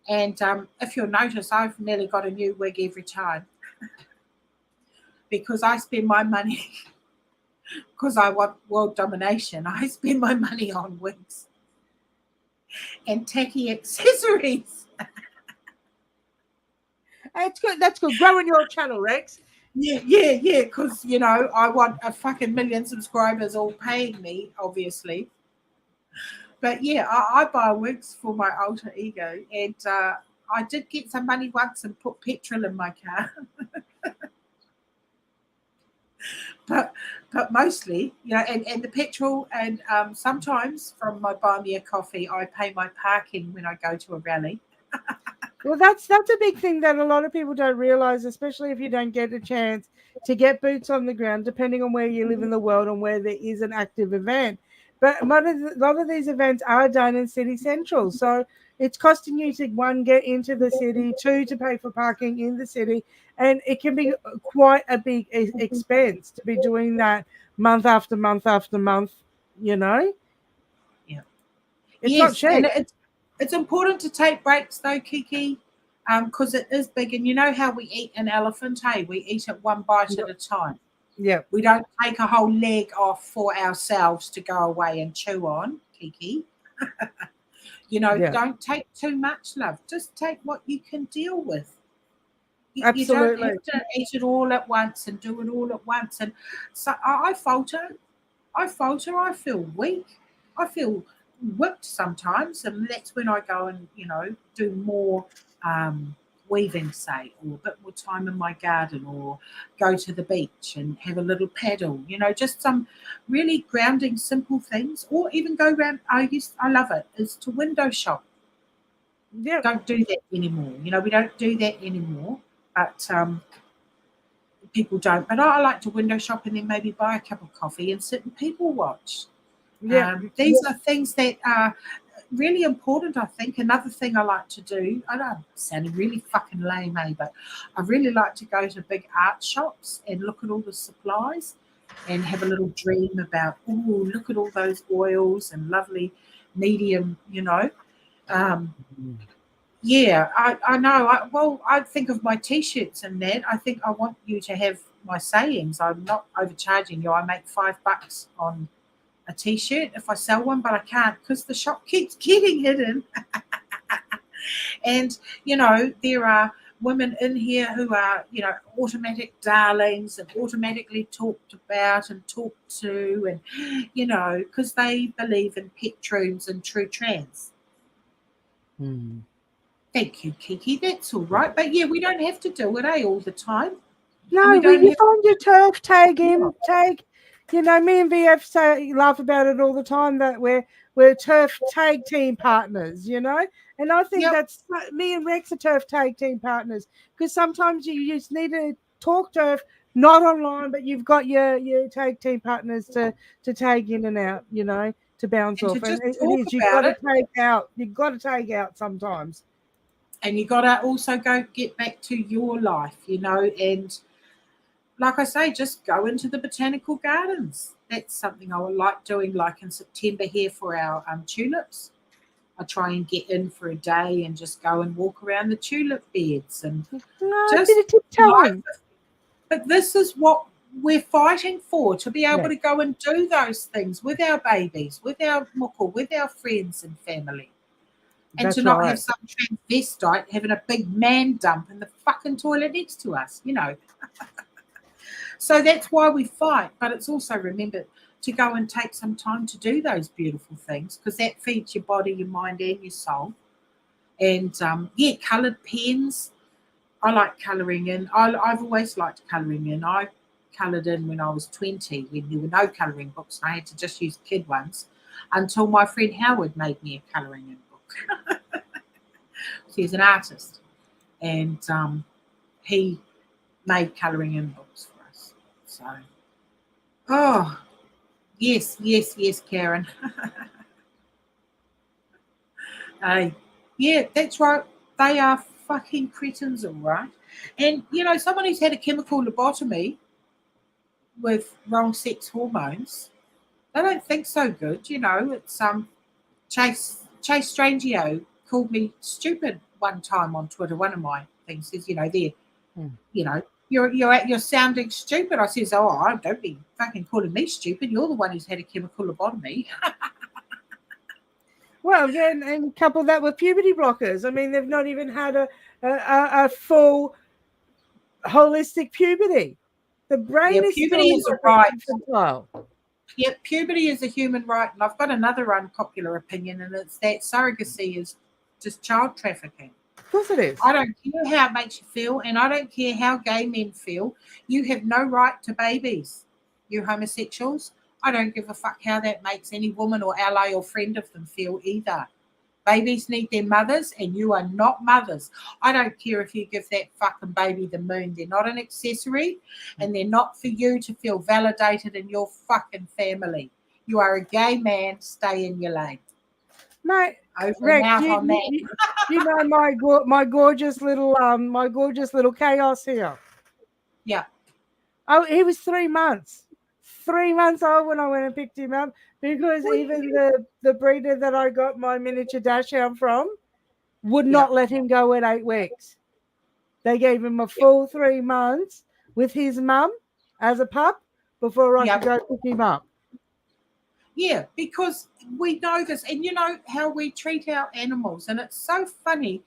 [SPEAKER 2] And if you'll notice, I've nearly got a new wig every time because I spend my money because I want world domination. I spend my money on wigs and tacky accessories.
[SPEAKER 1] That's good. That's good. Growing your channel, Rex.
[SPEAKER 2] Yeah. Because, you know, I want a fucking million subscribers all paying me, obviously. But yeah, I buy wigs for my alter ego. And I did get some money once and put petrol in my car. but mostly, you know, and the petrol and sometimes from my buy me a coffee, I pay my parking when I go to a rally.
[SPEAKER 1] Well, that's a big thing that a lot of people don't realize, especially if you don't get a chance to get boots on the ground, depending on where you live in the world and where there is an active event. But a lot of these events are done in city central, so it's costing you to one get into the city, two to pay for parking in the city, and it can be quite a big expense to be doing that month after month after month. You know,
[SPEAKER 2] Yeah.
[SPEAKER 1] it's not cheap.
[SPEAKER 2] And it's important to take breaks though, Kiki, because it is big. And you know how we eat an elephant, hey? We eat it one bite at a time.
[SPEAKER 1] Yeah.
[SPEAKER 2] We don't take a whole leg off for ourselves to go away and chew on, Kiki. You know, don't take too much, love. Just take what you can deal with. You don't have to eat it all at once and do it all at once. And so I falter. I feel weak. I feel whipped sometimes. And that's when I go and, you know, do more weaving, say, or a bit more time in my garden, or go to the beach and have a little paddle, you know, just some really grounding, simple things, or even go around. I love it, is to window shop.
[SPEAKER 1] Yeah.
[SPEAKER 2] Don't do that anymore. You know, we don't do that anymore, but people don't. But I like to window shop and then maybe buy a cup of coffee and sit and people watch.
[SPEAKER 1] Yeah.
[SPEAKER 2] These are things that are really important, I think. Another thing I like to do, I know I'm sounding really fucking lame, but I really like to go to big art shops and look at all the supplies and have a little dream about, oh, look at all those oils and lovely medium, you know. Yeah, I know. I think of my T-shirts and that. I think I want you to have my sayings. I'm not overcharging you. I make $5 on a T-shirt if I sell one, but I can't because the shop keeps getting hidden. And, you know, there are women in here who are, automatic darlings and automatically talked about and talked to, and, because they believe in pet troons and true trans.
[SPEAKER 1] Hmm.
[SPEAKER 2] Thank you, Kiki. That's all right. But yeah, we don't have to do it, all the time. And
[SPEAKER 1] No,
[SPEAKER 2] we
[SPEAKER 1] well,
[SPEAKER 2] don't
[SPEAKER 1] you
[SPEAKER 2] have
[SPEAKER 1] find your turf, tag
[SPEAKER 2] to.
[SPEAKER 1] him, tag. Me and VF say laugh about it all the time that we're turf tag team partners, and I think
[SPEAKER 2] Yep.
[SPEAKER 1] that's me and Rex are turf tag team partners because sometimes you just need to talk turf, not online, but you've got your tag team partners to tag in and out, to bounce
[SPEAKER 2] And to
[SPEAKER 1] off, and
[SPEAKER 2] just
[SPEAKER 1] it
[SPEAKER 2] talk
[SPEAKER 1] is you've got
[SPEAKER 2] about
[SPEAKER 1] to
[SPEAKER 2] it.
[SPEAKER 1] take out, you've got to take out sometimes.
[SPEAKER 2] And you got to also go get back to your life, and like I say, just go into the botanical gardens. That's something I would like doing, like in September here for our tulips. I try and get in for a day and just go and walk around the tulip beds and
[SPEAKER 1] No, a bit
[SPEAKER 2] just
[SPEAKER 1] of tiptoeing.
[SPEAKER 2] but this is what we're fighting for, to be able
[SPEAKER 1] Yeah,
[SPEAKER 2] to go and do those things with our babies, with our muckle, with our friends and family. And to
[SPEAKER 1] that's
[SPEAKER 2] not have
[SPEAKER 1] right.
[SPEAKER 2] some transvestite having a big man dump in the fucking toilet next to us. So that's why we fight. But it's also, remember, to go and take some time to do those beautiful things, because that feeds your body, your mind, and your soul. And yeah, coloured pens. I like colouring in. I've always liked colouring in. I coloured in when I was 20, when there were no colouring books, and I had to just use kid ones until my friend Howard made me a colouring in book. He's an artist, and he made colouring in books for us. So, oh, yes, yes, yes, Karen. Hey, yeah, that's right. They are fucking cretins, all right. And, someone who's had a chemical lobotomy with wrong sex hormones, they don't think so good. It's Chase Strangio called me stupid one time on Twitter. One of my things says, there,
[SPEAKER 1] Hmm.
[SPEAKER 2] you're sounding stupid. I says, oh, don't be fucking calling me stupid. You're the one who's had a chemical lobotomy.
[SPEAKER 1] Well, yeah, and couple that with puberty blockers. I mean, they've not even had a full holistic puberty. The
[SPEAKER 2] Yeah,
[SPEAKER 1] brain is
[SPEAKER 2] puberty
[SPEAKER 1] still
[SPEAKER 2] is a right.
[SPEAKER 1] infantile.
[SPEAKER 2] Yeah, puberty is a human right, and I've got another unpopular opinion, and it's that surrogacy is just child trafficking.
[SPEAKER 1] Of course it is.
[SPEAKER 2] I don't care how it makes you feel, and I don't care how gay men feel. You have no right to babies, you homosexuals. I don't give a fuck how that makes any woman or ally or friend of them feel either. Babies need their mothers, and you are not mothers. I don't care if you give that fucking baby the moon. They're not an accessory, and they're not for you to feel validated in your fucking family. You are a gay man. Stay in your lane.
[SPEAKER 1] No,
[SPEAKER 2] Over and
[SPEAKER 1] Rex,
[SPEAKER 2] out on that.
[SPEAKER 1] you know my gorgeous little chaos here.
[SPEAKER 2] Yeah.
[SPEAKER 1] Oh, he was 3 months. 3 months old when I went and picked him up because
[SPEAKER 2] Well,
[SPEAKER 1] even the breeder that I got my miniature dachshund from would
[SPEAKER 2] yeah.
[SPEAKER 1] not let him go at 8 weeks. They gave him a full 3 months with his mum as a pup before I
[SPEAKER 2] Yeah.
[SPEAKER 1] could go pick him up.
[SPEAKER 2] Yeah, because we know this, and you know how we treat our animals, and it's so funny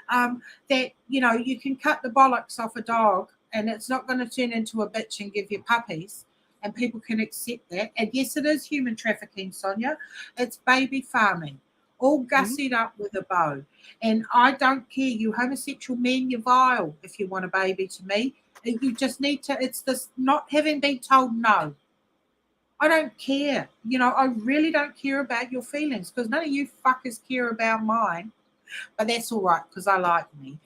[SPEAKER 2] that you can cut the bollocks off a dog, and it's not going to turn into a bitch and give you puppies, and people can accept that. And yes, it is human trafficking, Sonia. It's baby farming, all
[SPEAKER 1] Mhm.
[SPEAKER 2] gussied up with a bow. And I don't care, you homosexual men, you're vile if you want a baby to me. You just need to. It's this not having been told no. I don't care. I really don't care about your feelings because none of you fuckers care about mine. But that's all right because I like me.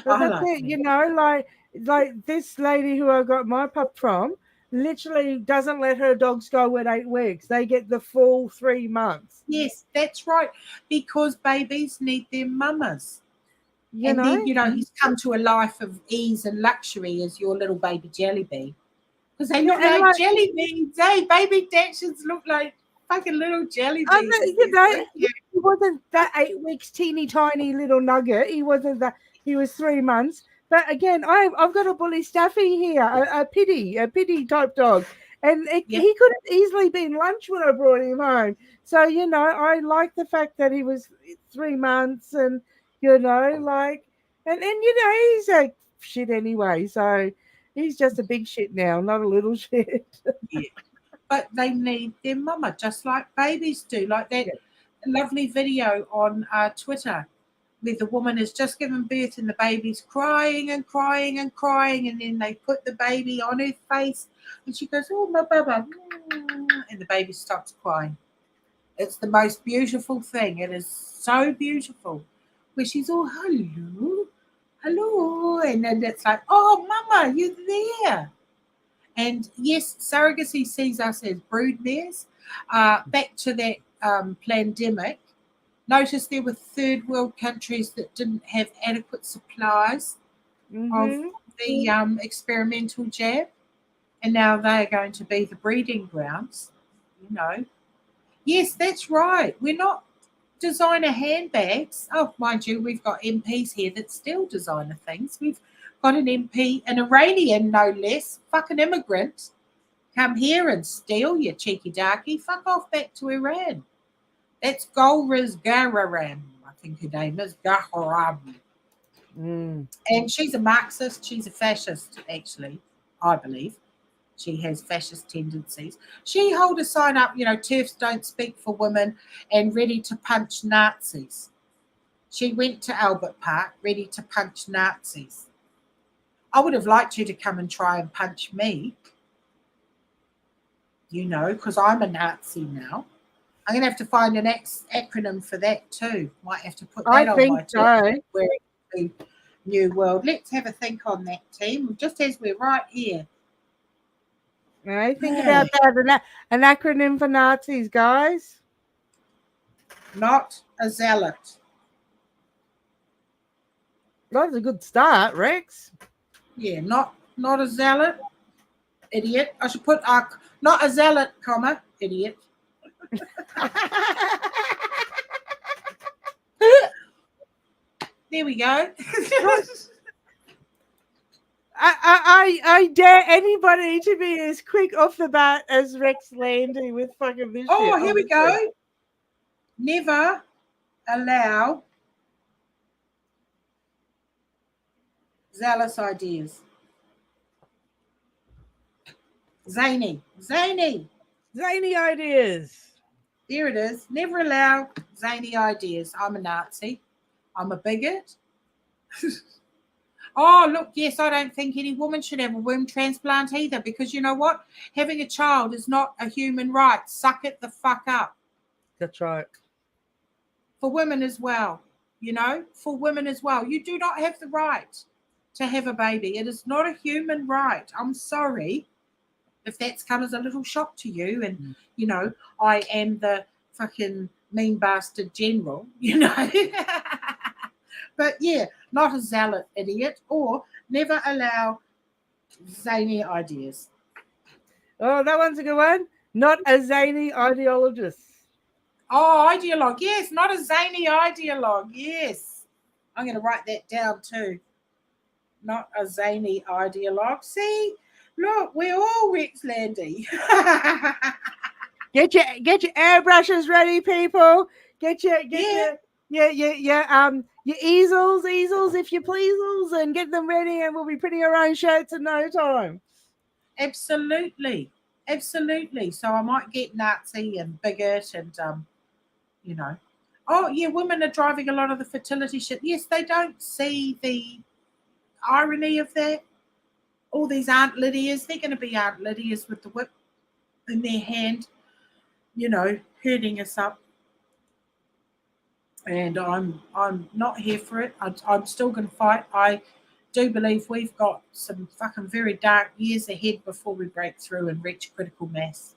[SPEAKER 1] But
[SPEAKER 2] I
[SPEAKER 1] that's
[SPEAKER 2] like
[SPEAKER 1] it,
[SPEAKER 2] me.
[SPEAKER 1] like this lady who I got my pup from literally doesn't let her dogs go at 8 weeks. They get the full 3 months.
[SPEAKER 2] Yes, that's right. Because babies need their mamas.
[SPEAKER 1] You
[SPEAKER 2] And
[SPEAKER 1] know?
[SPEAKER 2] then, he's come to a life of ease and luxury as your little baby jelly bean. Because they
[SPEAKER 1] Yeah,
[SPEAKER 2] look
[SPEAKER 1] and
[SPEAKER 2] like
[SPEAKER 1] like
[SPEAKER 2] jelly beans. Hey, baby dachshunds look like fucking little jelly
[SPEAKER 1] I
[SPEAKER 2] beans.
[SPEAKER 1] know,
[SPEAKER 2] They're so cute.
[SPEAKER 1] he wasn't that 8 weeks teeny tiny little nugget. He wasn't that. He was 3 months. But again, I've got a bully Staffy here, a pity type dog, and
[SPEAKER 2] Yep.
[SPEAKER 1] he could have easily been lunch when I brought him home. So I like the fact that he was 3 months, and And he's a shit anyway, so he's just a big shit now, not a little shit.
[SPEAKER 2] Yeah. But they need their mama just like babies do. Like that
[SPEAKER 1] Yeah.
[SPEAKER 2] lovely video on Twitter where the woman has just given birth and the baby's crying and crying and crying, and then they put the baby on her face and she goes, "Oh, my baba," and the baby stops crying. It's the most beautiful thing. It is so beautiful. Where she's all, "Hello, hello," and then it's like, "Oh, mama, you're there." And yes, surrogacy sees us as brood mares. Back to that pandemic, notice there were third world countries that didn't have adequate supplies of
[SPEAKER 1] Mm-hmm.
[SPEAKER 2] the experimental jab, and now they are going to be the breeding grounds. You know, yes, that's right. We're not designer handbags. Oh, mind you, we've got MPs here that still designer things. We've got an MP, an Iranian no less, fucking immigrant, come here and steal, you cheeky darky. Fuck off back to Iran. That's Golriz Gararam, I think her name is Gaharam.
[SPEAKER 1] Mm.
[SPEAKER 2] And she's a Marxist, she's a fascist, actually, I believe. She has fascist tendencies. She held a sign up, TERFs don't speak for women and ready to punch Nazis. She went to Albert Park ready to punch Nazis. I would have liked you to come and try and punch me, because I'm a Nazi now. I'm going to have to find an acronym for that too. Might have to put
[SPEAKER 1] I
[SPEAKER 2] that on
[SPEAKER 1] think
[SPEAKER 2] my
[SPEAKER 1] so.
[SPEAKER 2] wearing to New World. Let's have a think on that, team, just as we're right here.
[SPEAKER 1] I think about that. An acronym for Nazis, guys.
[SPEAKER 2] Not a zealot.
[SPEAKER 1] That's a good start, Rex.
[SPEAKER 2] Yeah, not a zealot, idiot. I should put not a zealot, comma, idiot. There we go.
[SPEAKER 1] I dare anybody to be as quick off the bat as Rex Landy with fucking this shit.
[SPEAKER 2] Oh, here we go. Never allow zealous ideas. Zany.
[SPEAKER 1] Zany ideas.
[SPEAKER 2] There it is. Never allow zany ideas. I'm a Nazi. I'm a bigot. Oh, look, yes, I don't think any woman should have a womb transplant either, because you know what? Having a child is not a human right. Suck it the fuck up.
[SPEAKER 1] That's right.
[SPEAKER 2] For women as well, for women as well. You do not have the right to have a baby. It is not a human right. I'm sorry if that's come as a little shock to you. And, I am the fucking mean bastard general, But yeah, not a zealot idiot, or never allow zany ideas.
[SPEAKER 1] Oh, that one's a good one. Not a zany ideologist.
[SPEAKER 2] Oh, ideologue. Yes, not a zany ideologue. Yes. I'm going to write that down too. Not a zany ideologue. See, look, we're all Rex Landy.
[SPEAKER 1] Get your airbrushes ready, people. Get your easels, if you pleasels, and get them ready, and we'll be printing our own shirts in no time.
[SPEAKER 2] Absolutely. So I might get Nazi and bigot and Oh yeah, women are driving a lot of the fertility shit. Yes, they don't see the irony of that. All these Aunt Lydias, they're going to be Aunt Lydias with the whip in their hand, herding us up. And I'm not here for it. I'm still going to fight. I do believe we've got some fucking very dark years ahead before we break through and reach critical mass.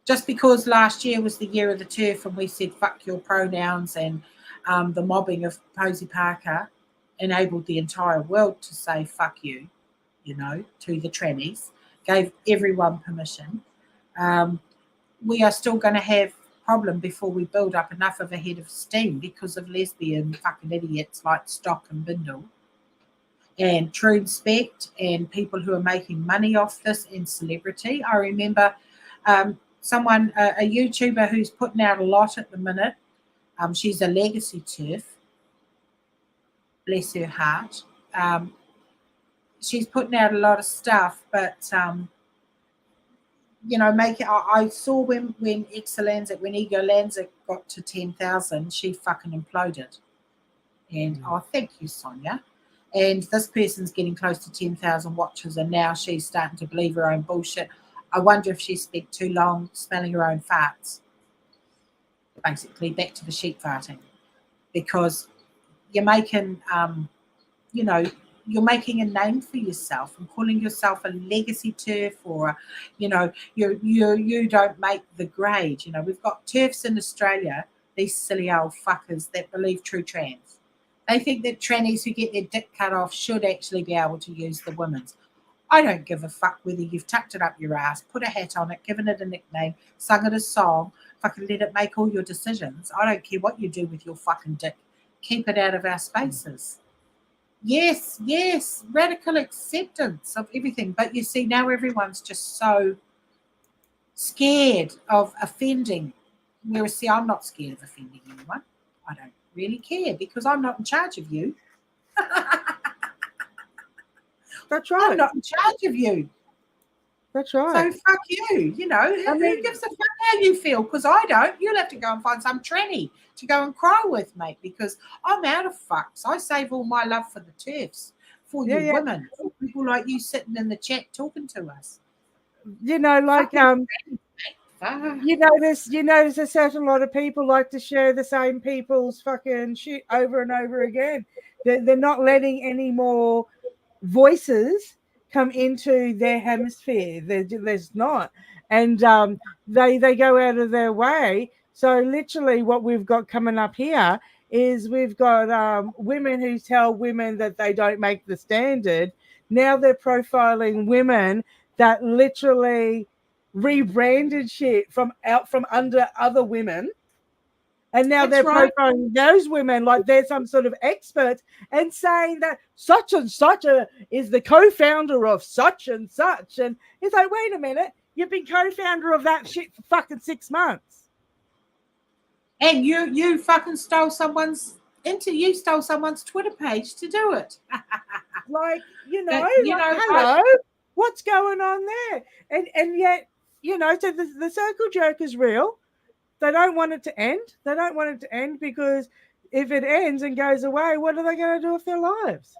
[SPEAKER 2] Just because last year was the year of the turf and we said fuck your pronouns, and the mobbing of Posey Parker enabled the entire world to say fuck you, to the trannies, gave everyone permission. We are still going to have problem before we build up enough of a head of steam because of lesbian fucking idiots like Stock and Bindle and True Spect and people who are making money off this and celebrity. I remember someone, a YouTuber who's putting out a lot at the minute. She's a legacy turf. bless her heart. She's putting out a lot of stuff, but make it. I saw when Ego Lanza got to 10,000, she fucking imploded. And thank you, Sonia. And this person's getting close to 10,000 watches, and now she's starting to believe her own bullshit. I wonder if she spent too long smelling her own farts. Basically, back to the sheep farting, because you're making, you're making a name for yourself and calling yourself a legacy turf, or, you don't make the grade. We've got turfs in Australia, these silly old fuckers that believe true trans. They think that trannies who get their dick cut off should actually be able to use the women's. I don't give a fuck whether you've tucked it up your ass, put a hat on it, given it a nickname, sung it a song, fucking let it make all your decisions. I don't care what you do with your fucking dick. Keep it out of our spaces. Yes, radical acceptance of everything. But you see, now everyone's just so scared of offending. Whereas, see, I'm not scared of offending anyone. I don't really care, because I'm not in charge of you.
[SPEAKER 1] That's right.
[SPEAKER 2] I'm not in charge of you.
[SPEAKER 1] That's right.
[SPEAKER 2] So fuck you. Who gives a fuck how you feel? Because I don't. You'll have to go and find some tranny to go and cry with, mate, because I'm out of fucks. I save all my love for the turfs, for you women, for people like you sitting in the chat talking to us.
[SPEAKER 1] You notice a certain lot of people like to share the same people's fucking shit over and over again. They're not letting any more voices come into their hemisphere. There's not, and they go out of their way. So literally, what we've got coming up here is we've got women who tell women that they don't make the standard. Now they're profiling women that literally rebranded shit from under other women, and now they're profiling those women like they're some sort of experts, and saying that such and such is the co-founder of such and such. And it's like, wait a minute, you've been co-founder of that shit for fucking 6 months,
[SPEAKER 2] and you fucking stole someone's Twitter page to do it.
[SPEAKER 1] Hello, what's going on there? And yet, so the circle jerk is real. They don't want it to end. They don't want it to end, because if it ends and goes away, what are they going to do with their lives?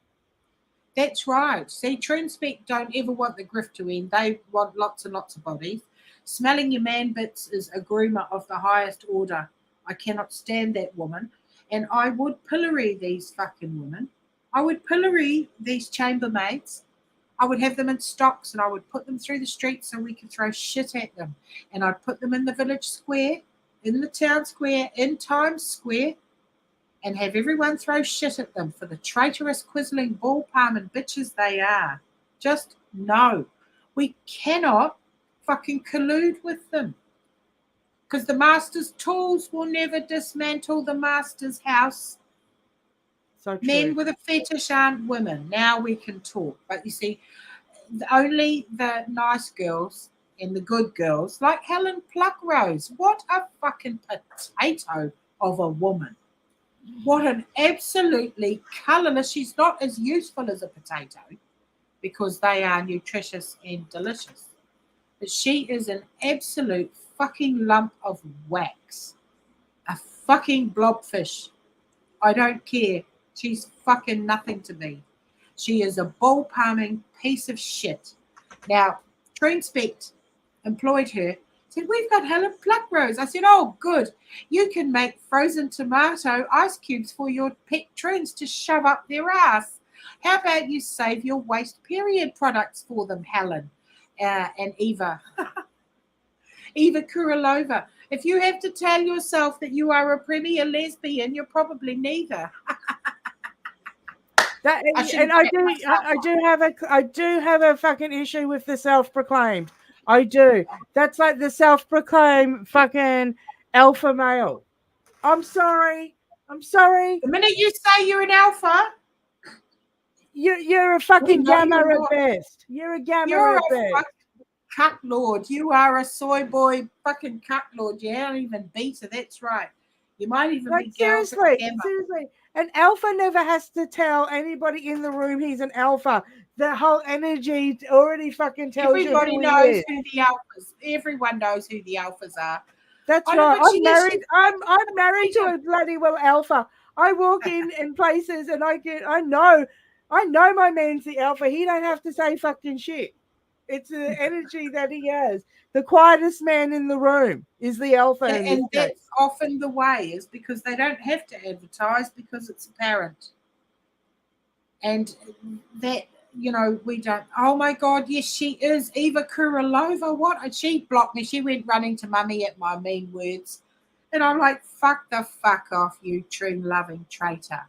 [SPEAKER 2] That's right. See, TruneSpec don't ever want the grift to end. They want lots and lots of bodies. Smelling your man bits is a groomer of the highest order. I cannot stand that woman. And I would pillory these fucking women. I would pillory these chambermaids. I would have them in stocks, and I would put them through the streets so we could throw shit at them. And I'd put them in the village square, in the town square, in Times Square, and have everyone throw shit at them for the traitorous, quizzling, ball-palming bitches they are. Just no. We cannot fucking collude with them, because the master's tools will never dismantle the master's house. So men with a fetish aren't women. Now we can talk. But you see, only the nice girls and the good girls, like Helen Pluckrose. What a fucking potato of a woman. What an absolutely colourless. She's not as useful as a potato, because they are nutritious and delicious. But she is an absolute fucking lump of wax. A fucking blobfish. I don't care. She's fucking nothing to me. She is a ball-palming piece of shit. Now, TruneSpec employed her, said, we've got Helen Pluckrose. I said, oh, good. You can make frozen tomato ice cubes for your pet troons to shove up their ass. How about you save your waste period products for them, Helen and Eva? Eva Kuralova. If you have to tell yourself that you are a premier lesbian, you're probably neither.
[SPEAKER 1] I do have a fucking issue with the self-proclaimed. I do. That's like the self-proclaimed fucking alpha male. I'm sorry.
[SPEAKER 2] The minute you say you're an alpha,
[SPEAKER 1] you're a fucking gamma at best. You're a gamma at best.
[SPEAKER 2] Cut lord. You are a soy boy fucking cut lord. You ain't even beta. That's right. You might even be
[SPEAKER 1] seriously. An alpha never has to tell anybody in the room he's an alpha. The whole energy already fucking tells you
[SPEAKER 2] Everybody
[SPEAKER 1] who he
[SPEAKER 2] knows
[SPEAKER 1] is.
[SPEAKER 2] who the alphas. Everyone knows who the alphas are.
[SPEAKER 1] That's
[SPEAKER 2] I know,
[SPEAKER 1] right.
[SPEAKER 2] but
[SPEAKER 1] I'm
[SPEAKER 2] she's
[SPEAKER 1] married. I'm married to
[SPEAKER 2] freedom.
[SPEAKER 1] a bloody well alpha. I walk in places and I know my man's the alpha. He don't have to say fucking shit. It's the energy that he has. The quietest man in the room is the alpha in this
[SPEAKER 2] And
[SPEAKER 1] case.
[SPEAKER 2] that's often the way, is because they don't have to advertise because it's apparent. And that, we don't. Oh my God, yes, she is Eva Kuralova. What? She blocked me. She went running to mummy at my mean words. And I'm like, fuck the fuck off, you true loving traitor.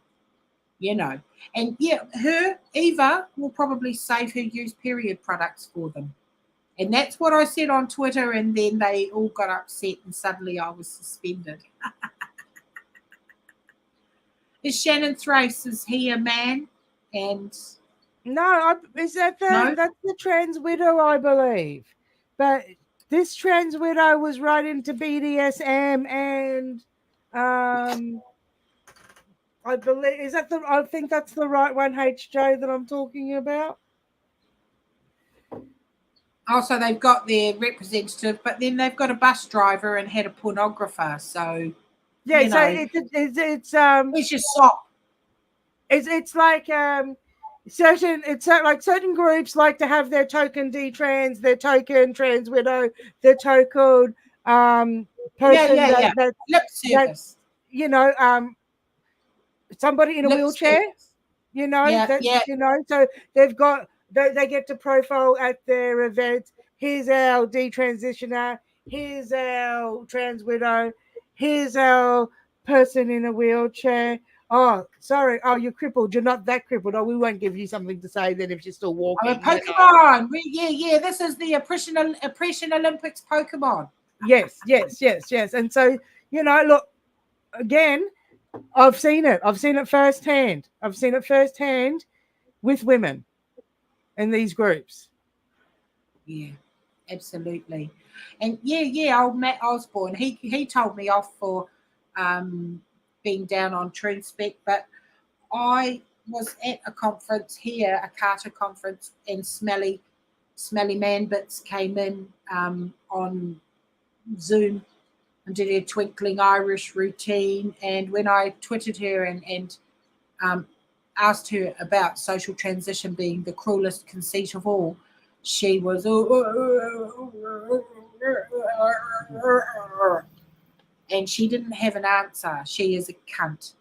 [SPEAKER 2] you know. And yeah, Eva, will probably save her used period products for them. And that's what I said on Twitter, and then they all got upset, and suddenly I was suspended. Is Shannon Thrace, is he a man? And
[SPEAKER 1] No, is that
[SPEAKER 2] no?
[SPEAKER 1] that's the trans widow, I believe. But this trans widow was right into BDSM and I believe I think that's the right one, HJ, that I'm talking about.
[SPEAKER 2] Also, they've got their representative, but then they've got a bus driver and had a pornographer. So,
[SPEAKER 1] Yeah, so
[SPEAKER 2] it's just slop.
[SPEAKER 1] it's like certain groups like to have their token D-trans, their token trans widow, their token person
[SPEAKER 2] Yeah. Lip
[SPEAKER 1] that
[SPEAKER 2] service.
[SPEAKER 1] you know somebody in a
[SPEAKER 2] Lip
[SPEAKER 1] wheelchair,
[SPEAKER 2] service.
[SPEAKER 1] that
[SPEAKER 2] Yeah.
[SPEAKER 1] so they've got they get to profile at their events. Here's our detransitioner, here's our trans widow, here's our person in a wheelchair. Oh, sorry. Oh, you're crippled. You're not that crippled. Oh, we won't give you something to say then if you're still
[SPEAKER 2] I'm a
[SPEAKER 1] walking.
[SPEAKER 2] Pokemon. Yeah. This is the oppression Olympics Pokemon.
[SPEAKER 1] Yes. And so, look, again, I've seen it. I've seen it firsthand. With women in these groups.
[SPEAKER 2] Yeah, absolutely. And old Matt Osborne, he told me off for being down on True Spec, but I was at a conference here, a Carter conference, and Smelly Man Bits came in on Zoom and did a twinkling Irish routine. And when I twittered her and um, asked her about social transition being the cruelest conceit of all, she was and she didn't have an answer. She is a cunt,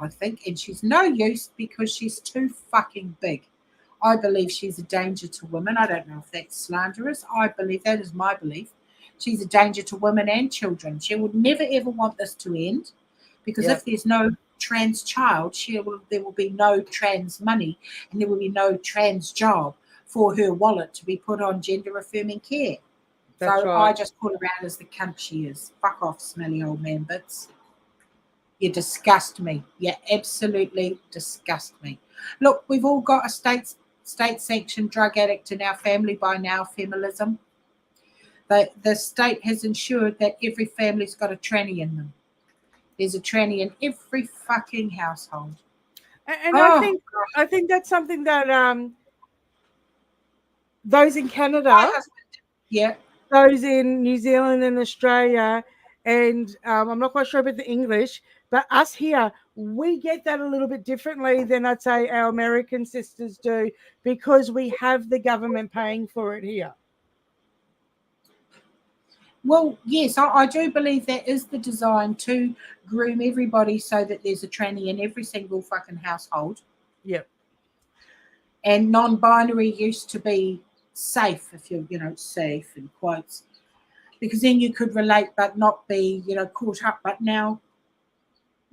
[SPEAKER 2] I think, and she's no use because she's too fucking big. I believe she's a danger to women. I don't know if that's slanderous. I believe that is my belief. She's a danger to women and children. She would never ever want this to end, because
[SPEAKER 1] Yeah,
[SPEAKER 2] if there's no trans child, there will be no trans money, and there will be no trans job for her wallet to be put on gender affirming care.
[SPEAKER 1] that's
[SPEAKER 2] So I
[SPEAKER 1] right.
[SPEAKER 2] just call her out as the cunt she is. Fuck off, smelly old man bits. You disgust me. You absolutely disgust me. Look, we've all got a state sanctioned drug addict in our family by now, feminism. The state has ensured that every family's got a tranny in them. There's a tranny in every fucking household.
[SPEAKER 1] And
[SPEAKER 2] Oh,
[SPEAKER 1] I think that's something that those in
[SPEAKER 2] my
[SPEAKER 1] Canada,
[SPEAKER 2] husband. Yeah.
[SPEAKER 1] those in New Zealand and Australia, and I'm not quite sure about the English, but us here, we get that a little bit differently than I'd say our American sisters do, because we have the government paying for it here.
[SPEAKER 2] Well, yes, I do believe that is the design, to groom everybody so that there's a tranny in every single fucking household.
[SPEAKER 1] Yep.
[SPEAKER 2] And non-binary used to be safe, if you're, safe in quotes, because then you could relate but not be, caught up. But now,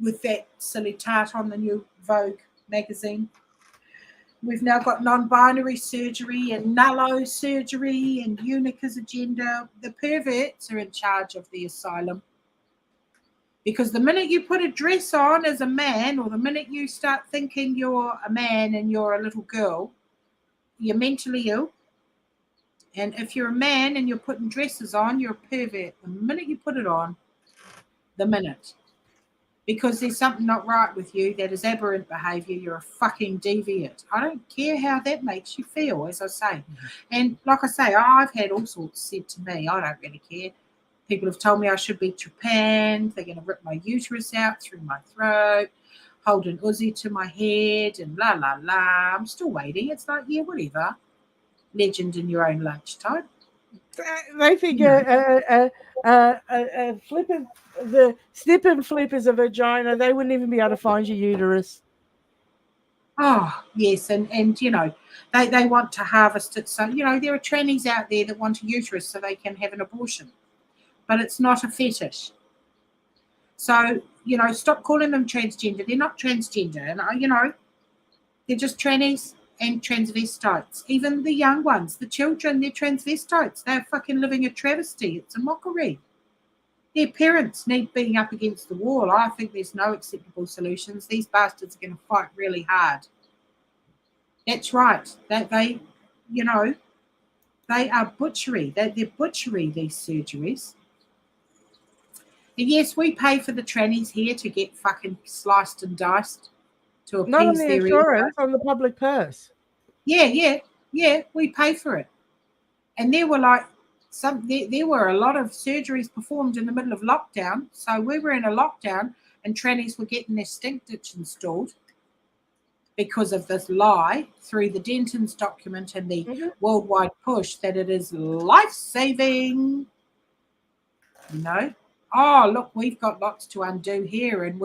[SPEAKER 2] with that silly tart on the new Vogue magazine, we've now got non-binary surgery and nullo surgery and eunuch's agenda. The perverts are in charge of the asylum. Because the minute you put a dress on as a man, or the minute you start thinking you're a man and you're a little girl, you're mentally ill. And if you're a man and you're putting dresses on, you're a pervert. The minute you put it on, the minute. because there's something not right with you, that is aberrant behaviour, you're a fucking deviant. I don't care how that makes you feel, as I say. And like I say, I've had all sorts said to me. I don't really care. People have told me I should be trepanned. They're going to rip my uterus out through my throat, hold an Uzi to my head, and la la la. I'm still waiting. It's like, yeah, whatever. Legend in your own lunch type.
[SPEAKER 1] They think
[SPEAKER 2] You know.
[SPEAKER 1] a flip of the snip and flip is a vagina. They wouldn't even be able to find your uterus.
[SPEAKER 2] Oh, yes. And they want to harvest it. So, there are trannies out there that want a uterus so they can have an abortion. But it's not a fetish. So, stop calling them transgender. They're not transgender. And, they're just trannies and transvestites. Even the young ones, the children, they're transvestites. They're fucking living a travesty. It's a mockery. Their parents need being up against the wall. I think there's no acceptable solutions. These bastards are going to fight really hard. That's right. They are butchery. They're butchery, these surgeries. And yes, we pay for the trannies here to get fucking sliced and diced to
[SPEAKER 1] Not on
[SPEAKER 2] appease
[SPEAKER 1] the
[SPEAKER 2] their ego.
[SPEAKER 1] insurance, on the public purse.
[SPEAKER 2] Yeah, we pay for it. And there were there were a lot of surgeries performed in the middle of lockdown. So we were in a lockdown and trannies were getting their stink ditch installed because of this lie through the Denton's document and the worldwide push that it is life-saving. Oh, look, we've got lots to undo here, and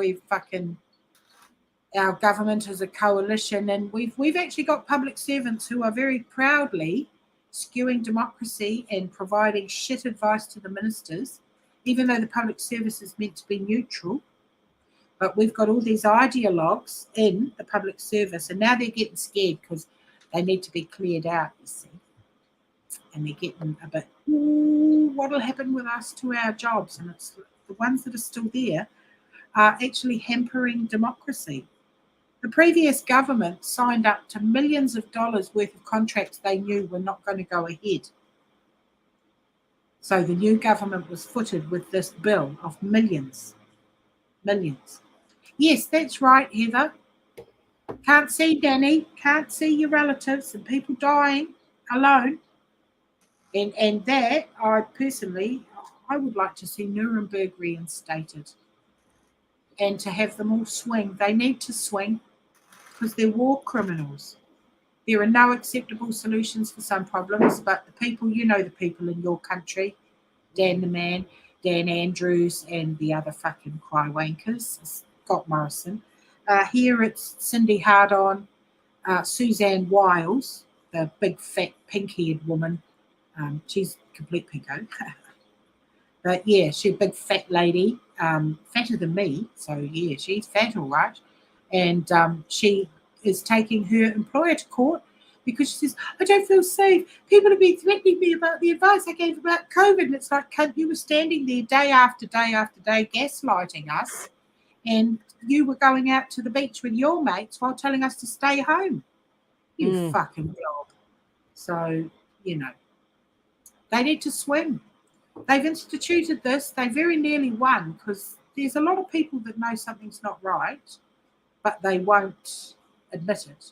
[SPEAKER 2] our government is a coalition, and we've actually got public servants who are very proudly skewing democracy and providing shit advice to the ministers, even though the public service is meant to be neutral. But we've got all these ideologues in the public service, and now they're getting scared because they need to be cleared out, you see. And they're getting a bit, what'll happen with us to our jobs? And it's the ones that are still there are actually hampering democracy. The previous government signed up to millions of dollars worth of contracts they knew were not going to go ahead. So the new government was footed with this bill of millions. Millions. Yes, that's right, Heather. Can't see Danny, can't see your relatives and people dying alone. And that, I would like to see Nuremberg reinstated and to have them all swing. They need to swing because they're war criminals. There are no acceptable solutions for some problems, but the people in your country, Dan the Man, Dan Andrews, and the other fucking crywankers, Scott Morrison. Here it's Cindy Hardon, Suzanne Wiles, the big fat pink-haired woman. She's complete pinko. But yeah, she's a big fat lady, fatter than me. So yeah, she's fat, all right. And she is taking her employer to court because she says, I don't feel safe. People have been threatening me about the advice I gave about COVID. And it's like, cunt, you were standing there day after day after day gaslighting us. And you were going out to the beach with your mates while telling us to stay home. You fucking blob. So, they need to swim. They've instituted this. They very nearly won because there's a lot of people that know something's not right, but they won't admit it.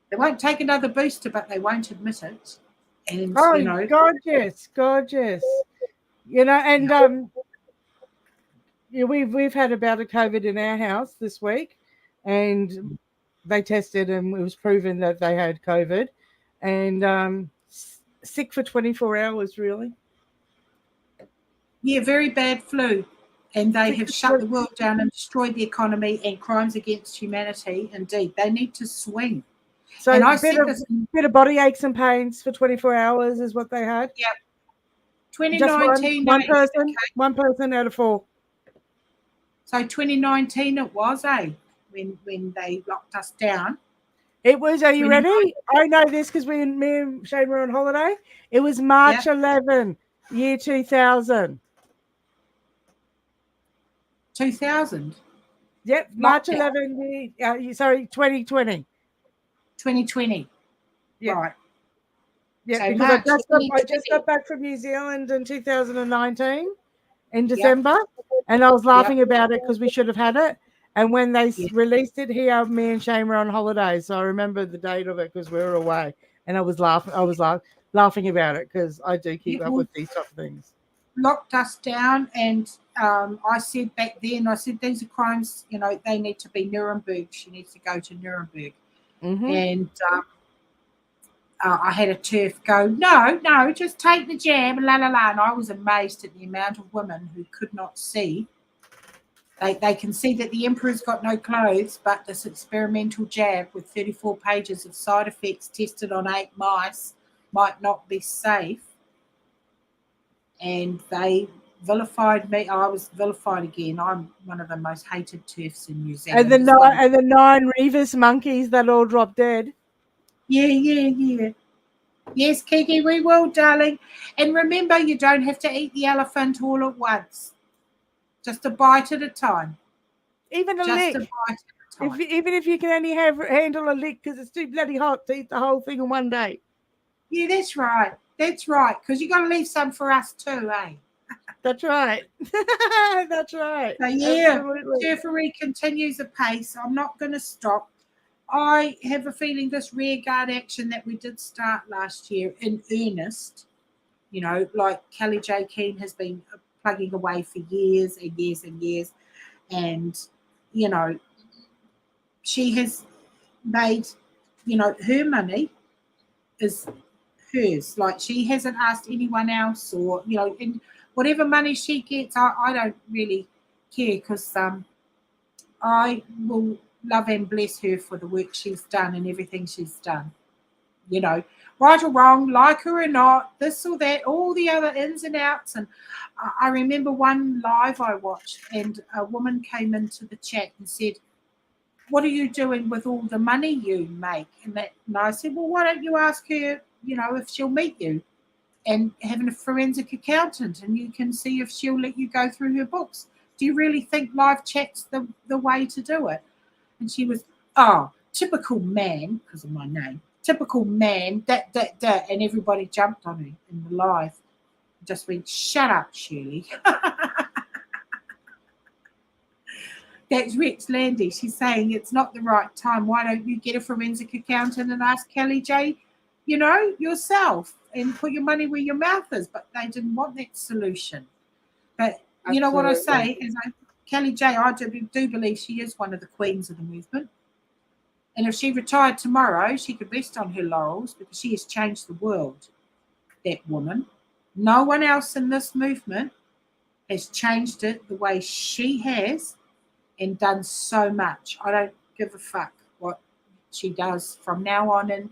[SPEAKER 2] They won't take another booster, but they won't admit it. And,
[SPEAKER 1] gorgeous. And we've had a bout of COVID in our house this week, and they tested and it was proven that they had COVID, and sick for 24 hours, really.
[SPEAKER 2] Yeah, very bad flu. And they have shut the world down and destroyed the economy and crimes against humanity. Indeed, they need to swing.
[SPEAKER 1] So and bit of body aches and pains for 24 hours is what they had.
[SPEAKER 2] Yep. 2019.
[SPEAKER 1] Just one person out of 4.
[SPEAKER 2] So 2019 it was, when they locked us down.
[SPEAKER 1] It was, are you ready? I know this because me and Shane were on holiday. It was March 11, year 2000.
[SPEAKER 2] 2000?
[SPEAKER 1] Yep, March 11, 2020.
[SPEAKER 2] 2020.
[SPEAKER 1] Yeah.
[SPEAKER 2] Right.
[SPEAKER 1] Yeah, so because I just got back from New Zealand in 2019, in
[SPEAKER 2] Yep.
[SPEAKER 1] December, and I was
[SPEAKER 2] Yep.
[SPEAKER 1] laughing about it because we should have had it. And when they
[SPEAKER 2] Yeah.
[SPEAKER 1] released it here, me and Shane were on holidays, so I remember the date of it because we were away, and I was laughing. I was laughing about it because I do keep
[SPEAKER 2] It
[SPEAKER 1] up
[SPEAKER 2] will
[SPEAKER 1] with these type of things.
[SPEAKER 2] locked us down, and I said back then, I said these are crimes. They need to be Nuremberg. She needs to go to Nuremberg,
[SPEAKER 1] Mm-hmm.
[SPEAKER 2] and I had a turf go, no, no, just take the jab, la la la. And I was amazed at the amount of women who could not see. They can see that the emperor's got no clothes, but this experimental jab with 34 pages of side effects tested on 8 mice might not be safe. And they vilified me. I was vilified again. I'm one of the most hated turfs in New
[SPEAKER 1] And
[SPEAKER 2] Zealand.
[SPEAKER 1] the
[SPEAKER 2] It's one of,
[SPEAKER 1] nine and the 9 Revis monkeys that all dropped dead.
[SPEAKER 2] yeah, yeah, yeah. Yes, Kiki, we will, darling. And remember, you don't have to eat the elephant all at once. Just a bite at a time.
[SPEAKER 1] Even a
[SPEAKER 2] Just a
[SPEAKER 1] lick.
[SPEAKER 2] bite at a time.
[SPEAKER 1] Even if you can only handle a lick because it's too bloody hot to eat the whole thing in one day.
[SPEAKER 2] Yeah, that's right. That's right. Because you got to leave some for us too, eh?
[SPEAKER 1] That's right. That's right.
[SPEAKER 2] So, yeah,
[SPEAKER 1] Absolutely.
[SPEAKER 2] Turfery continues apace. I'm not going to stop. I have a feeling this rearguard action that we did start last year in earnest, like Kelly J. Keane has been plugging away for years and years and years. And, you know, she has made, her money is hers. Like she hasn't asked anyone else, or and whatever money she gets, I don't really care because I will love and bless her for the work she's done and everything she's done. You know, right or wrong, like her or not, this or that, all the other ins and outs. And I remember one live I watched, and a woman came into the chat and said, "What are you doing with all the money you make?" And I said, "Well, why don't you ask her, if she'll meet you and having a forensic accountant, and you can see if she'll let you go through her books. Do you really think live chat's the way to do it?" And she was, "Oh, typical man," because of my name, "typical man, that," and everybody jumped on her in the live. Just went, "Shut up, Shirley." That's Rex Landy. She's saying it's not the right time. Why don't you get a forensic accountant and ask Kelly J, yourself, and put your money where your mouth is? But they didn't want that solution. But you know what I say is, Kelly J, I do believe she is one of the queens of the movement. And if she retired tomorrow, she could rest on her laurels because she has changed the world, that woman. No one else in this movement has changed it the way she has and done so much. I don't give a fuck what she does from now on. And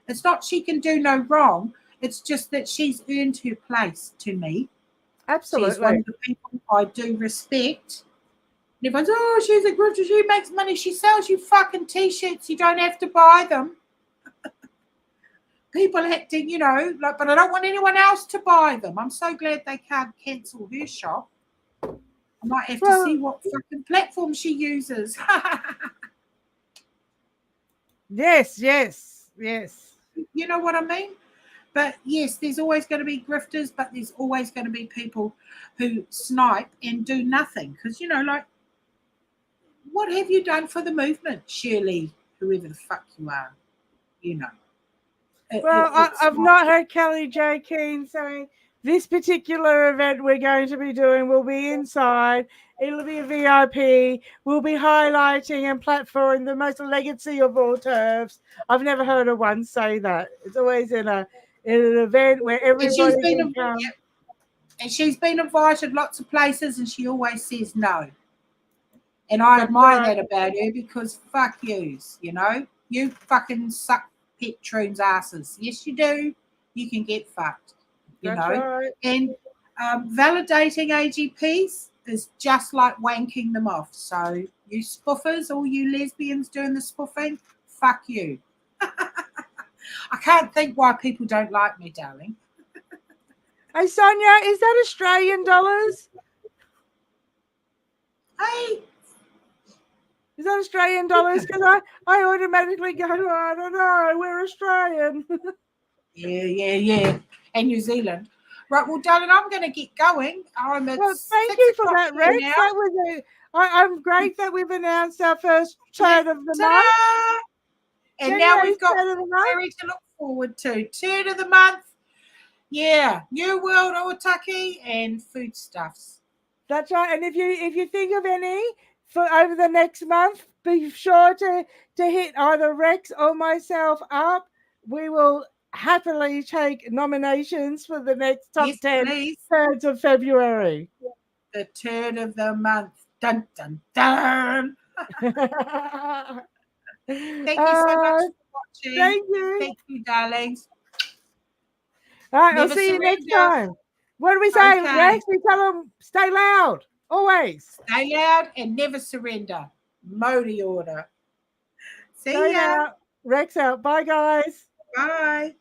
[SPEAKER 2] it's not she can do no wrong. It's just that she's earned her place to me. She's one
[SPEAKER 1] Absolutely.
[SPEAKER 2] of the people I do respect. And everyone's, "Oh, she's a grifter. She makes money. She sells you fucking t-shirts. You don't have to buy them." People acting, like, "But I don't want anyone else to buy them." I'm so glad they can't cancel her shop. I might have to see
[SPEAKER 1] Well,
[SPEAKER 2] what fucking platform she uses.
[SPEAKER 1] yes, yes, yes.
[SPEAKER 2] You know what I mean? But yes, there's always going to be grifters, but there's always going to be people who snipe and do nothing. Because, like, what have you done for the movement, Shirley, whoever the fuck you are? You know,
[SPEAKER 1] Well,
[SPEAKER 2] it's
[SPEAKER 1] I've
[SPEAKER 2] like,
[SPEAKER 1] not heard Kelly J. Keane saying this particular event we're going to be doing will be inside. It'll be a VIP. We'll be highlighting and platforming the most legacy of all turfs. I've never heard of one say that. It's always in an event where
[SPEAKER 2] and she's
[SPEAKER 1] everybody
[SPEAKER 2] been,
[SPEAKER 1] can come.
[SPEAKER 2] and she's been invited lots of places, and she always says no. And I
[SPEAKER 1] That's
[SPEAKER 2] admire
[SPEAKER 1] right.
[SPEAKER 2] that about her because fuck yous, you fucking suck pet troons asses. Yes, you do. You can get fucked, you
[SPEAKER 1] That's
[SPEAKER 2] know.
[SPEAKER 1] right.
[SPEAKER 2] And validating AGPs is just like wanking them off. So you spoofers, all you lesbians doing the spoofing, fuck you. I can't think why people don't like me, darling.
[SPEAKER 1] Hey, Sonia, is that Australian dollars?
[SPEAKER 2] Hey,
[SPEAKER 1] Is that Australian dollars? Because I automatically go, I don't know, we're Australian.
[SPEAKER 2] yeah, yeah, yeah. And New Zealand. Right, well, darling, I'm going to get going.
[SPEAKER 1] Well,
[SPEAKER 2] It's
[SPEAKER 1] thank
[SPEAKER 2] 6
[SPEAKER 1] you for
[SPEAKER 2] o'clock
[SPEAKER 1] that,
[SPEAKER 2] here
[SPEAKER 1] Rex.
[SPEAKER 2] now.
[SPEAKER 1] That was I'm great that we've announced our first
[SPEAKER 2] Yeah,
[SPEAKER 1] turd of the month.
[SPEAKER 2] ta-da! And now
[SPEAKER 1] January's
[SPEAKER 2] we've got
[SPEAKER 1] turd of the month.
[SPEAKER 2] February to look forward to. Turd of the month. Yeah, New World Otaki and foodstuffs.
[SPEAKER 1] That's right. And if you think of any for over the next month, be sure to hit either Rex or myself up. We will happily take nominations for the next top
[SPEAKER 2] Yes,
[SPEAKER 1] 10
[SPEAKER 2] please.
[SPEAKER 1] turds of February.
[SPEAKER 2] The turd of the month. Dun, dun, dun. Thank you so much for watching.
[SPEAKER 1] Thank you.
[SPEAKER 2] Thank you, darlings.
[SPEAKER 1] All right, I'll
[SPEAKER 2] Never
[SPEAKER 1] see you next
[SPEAKER 2] surrender.
[SPEAKER 1] time. What do we say,
[SPEAKER 2] Okay.
[SPEAKER 1] Rex? We tell them stay loud, always.
[SPEAKER 2] Stay loud and never surrender. Modi order. See
[SPEAKER 1] Stay
[SPEAKER 2] ya.
[SPEAKER 1] out. Rex out. Bye, guys.
[SPEAKER 2] Bye.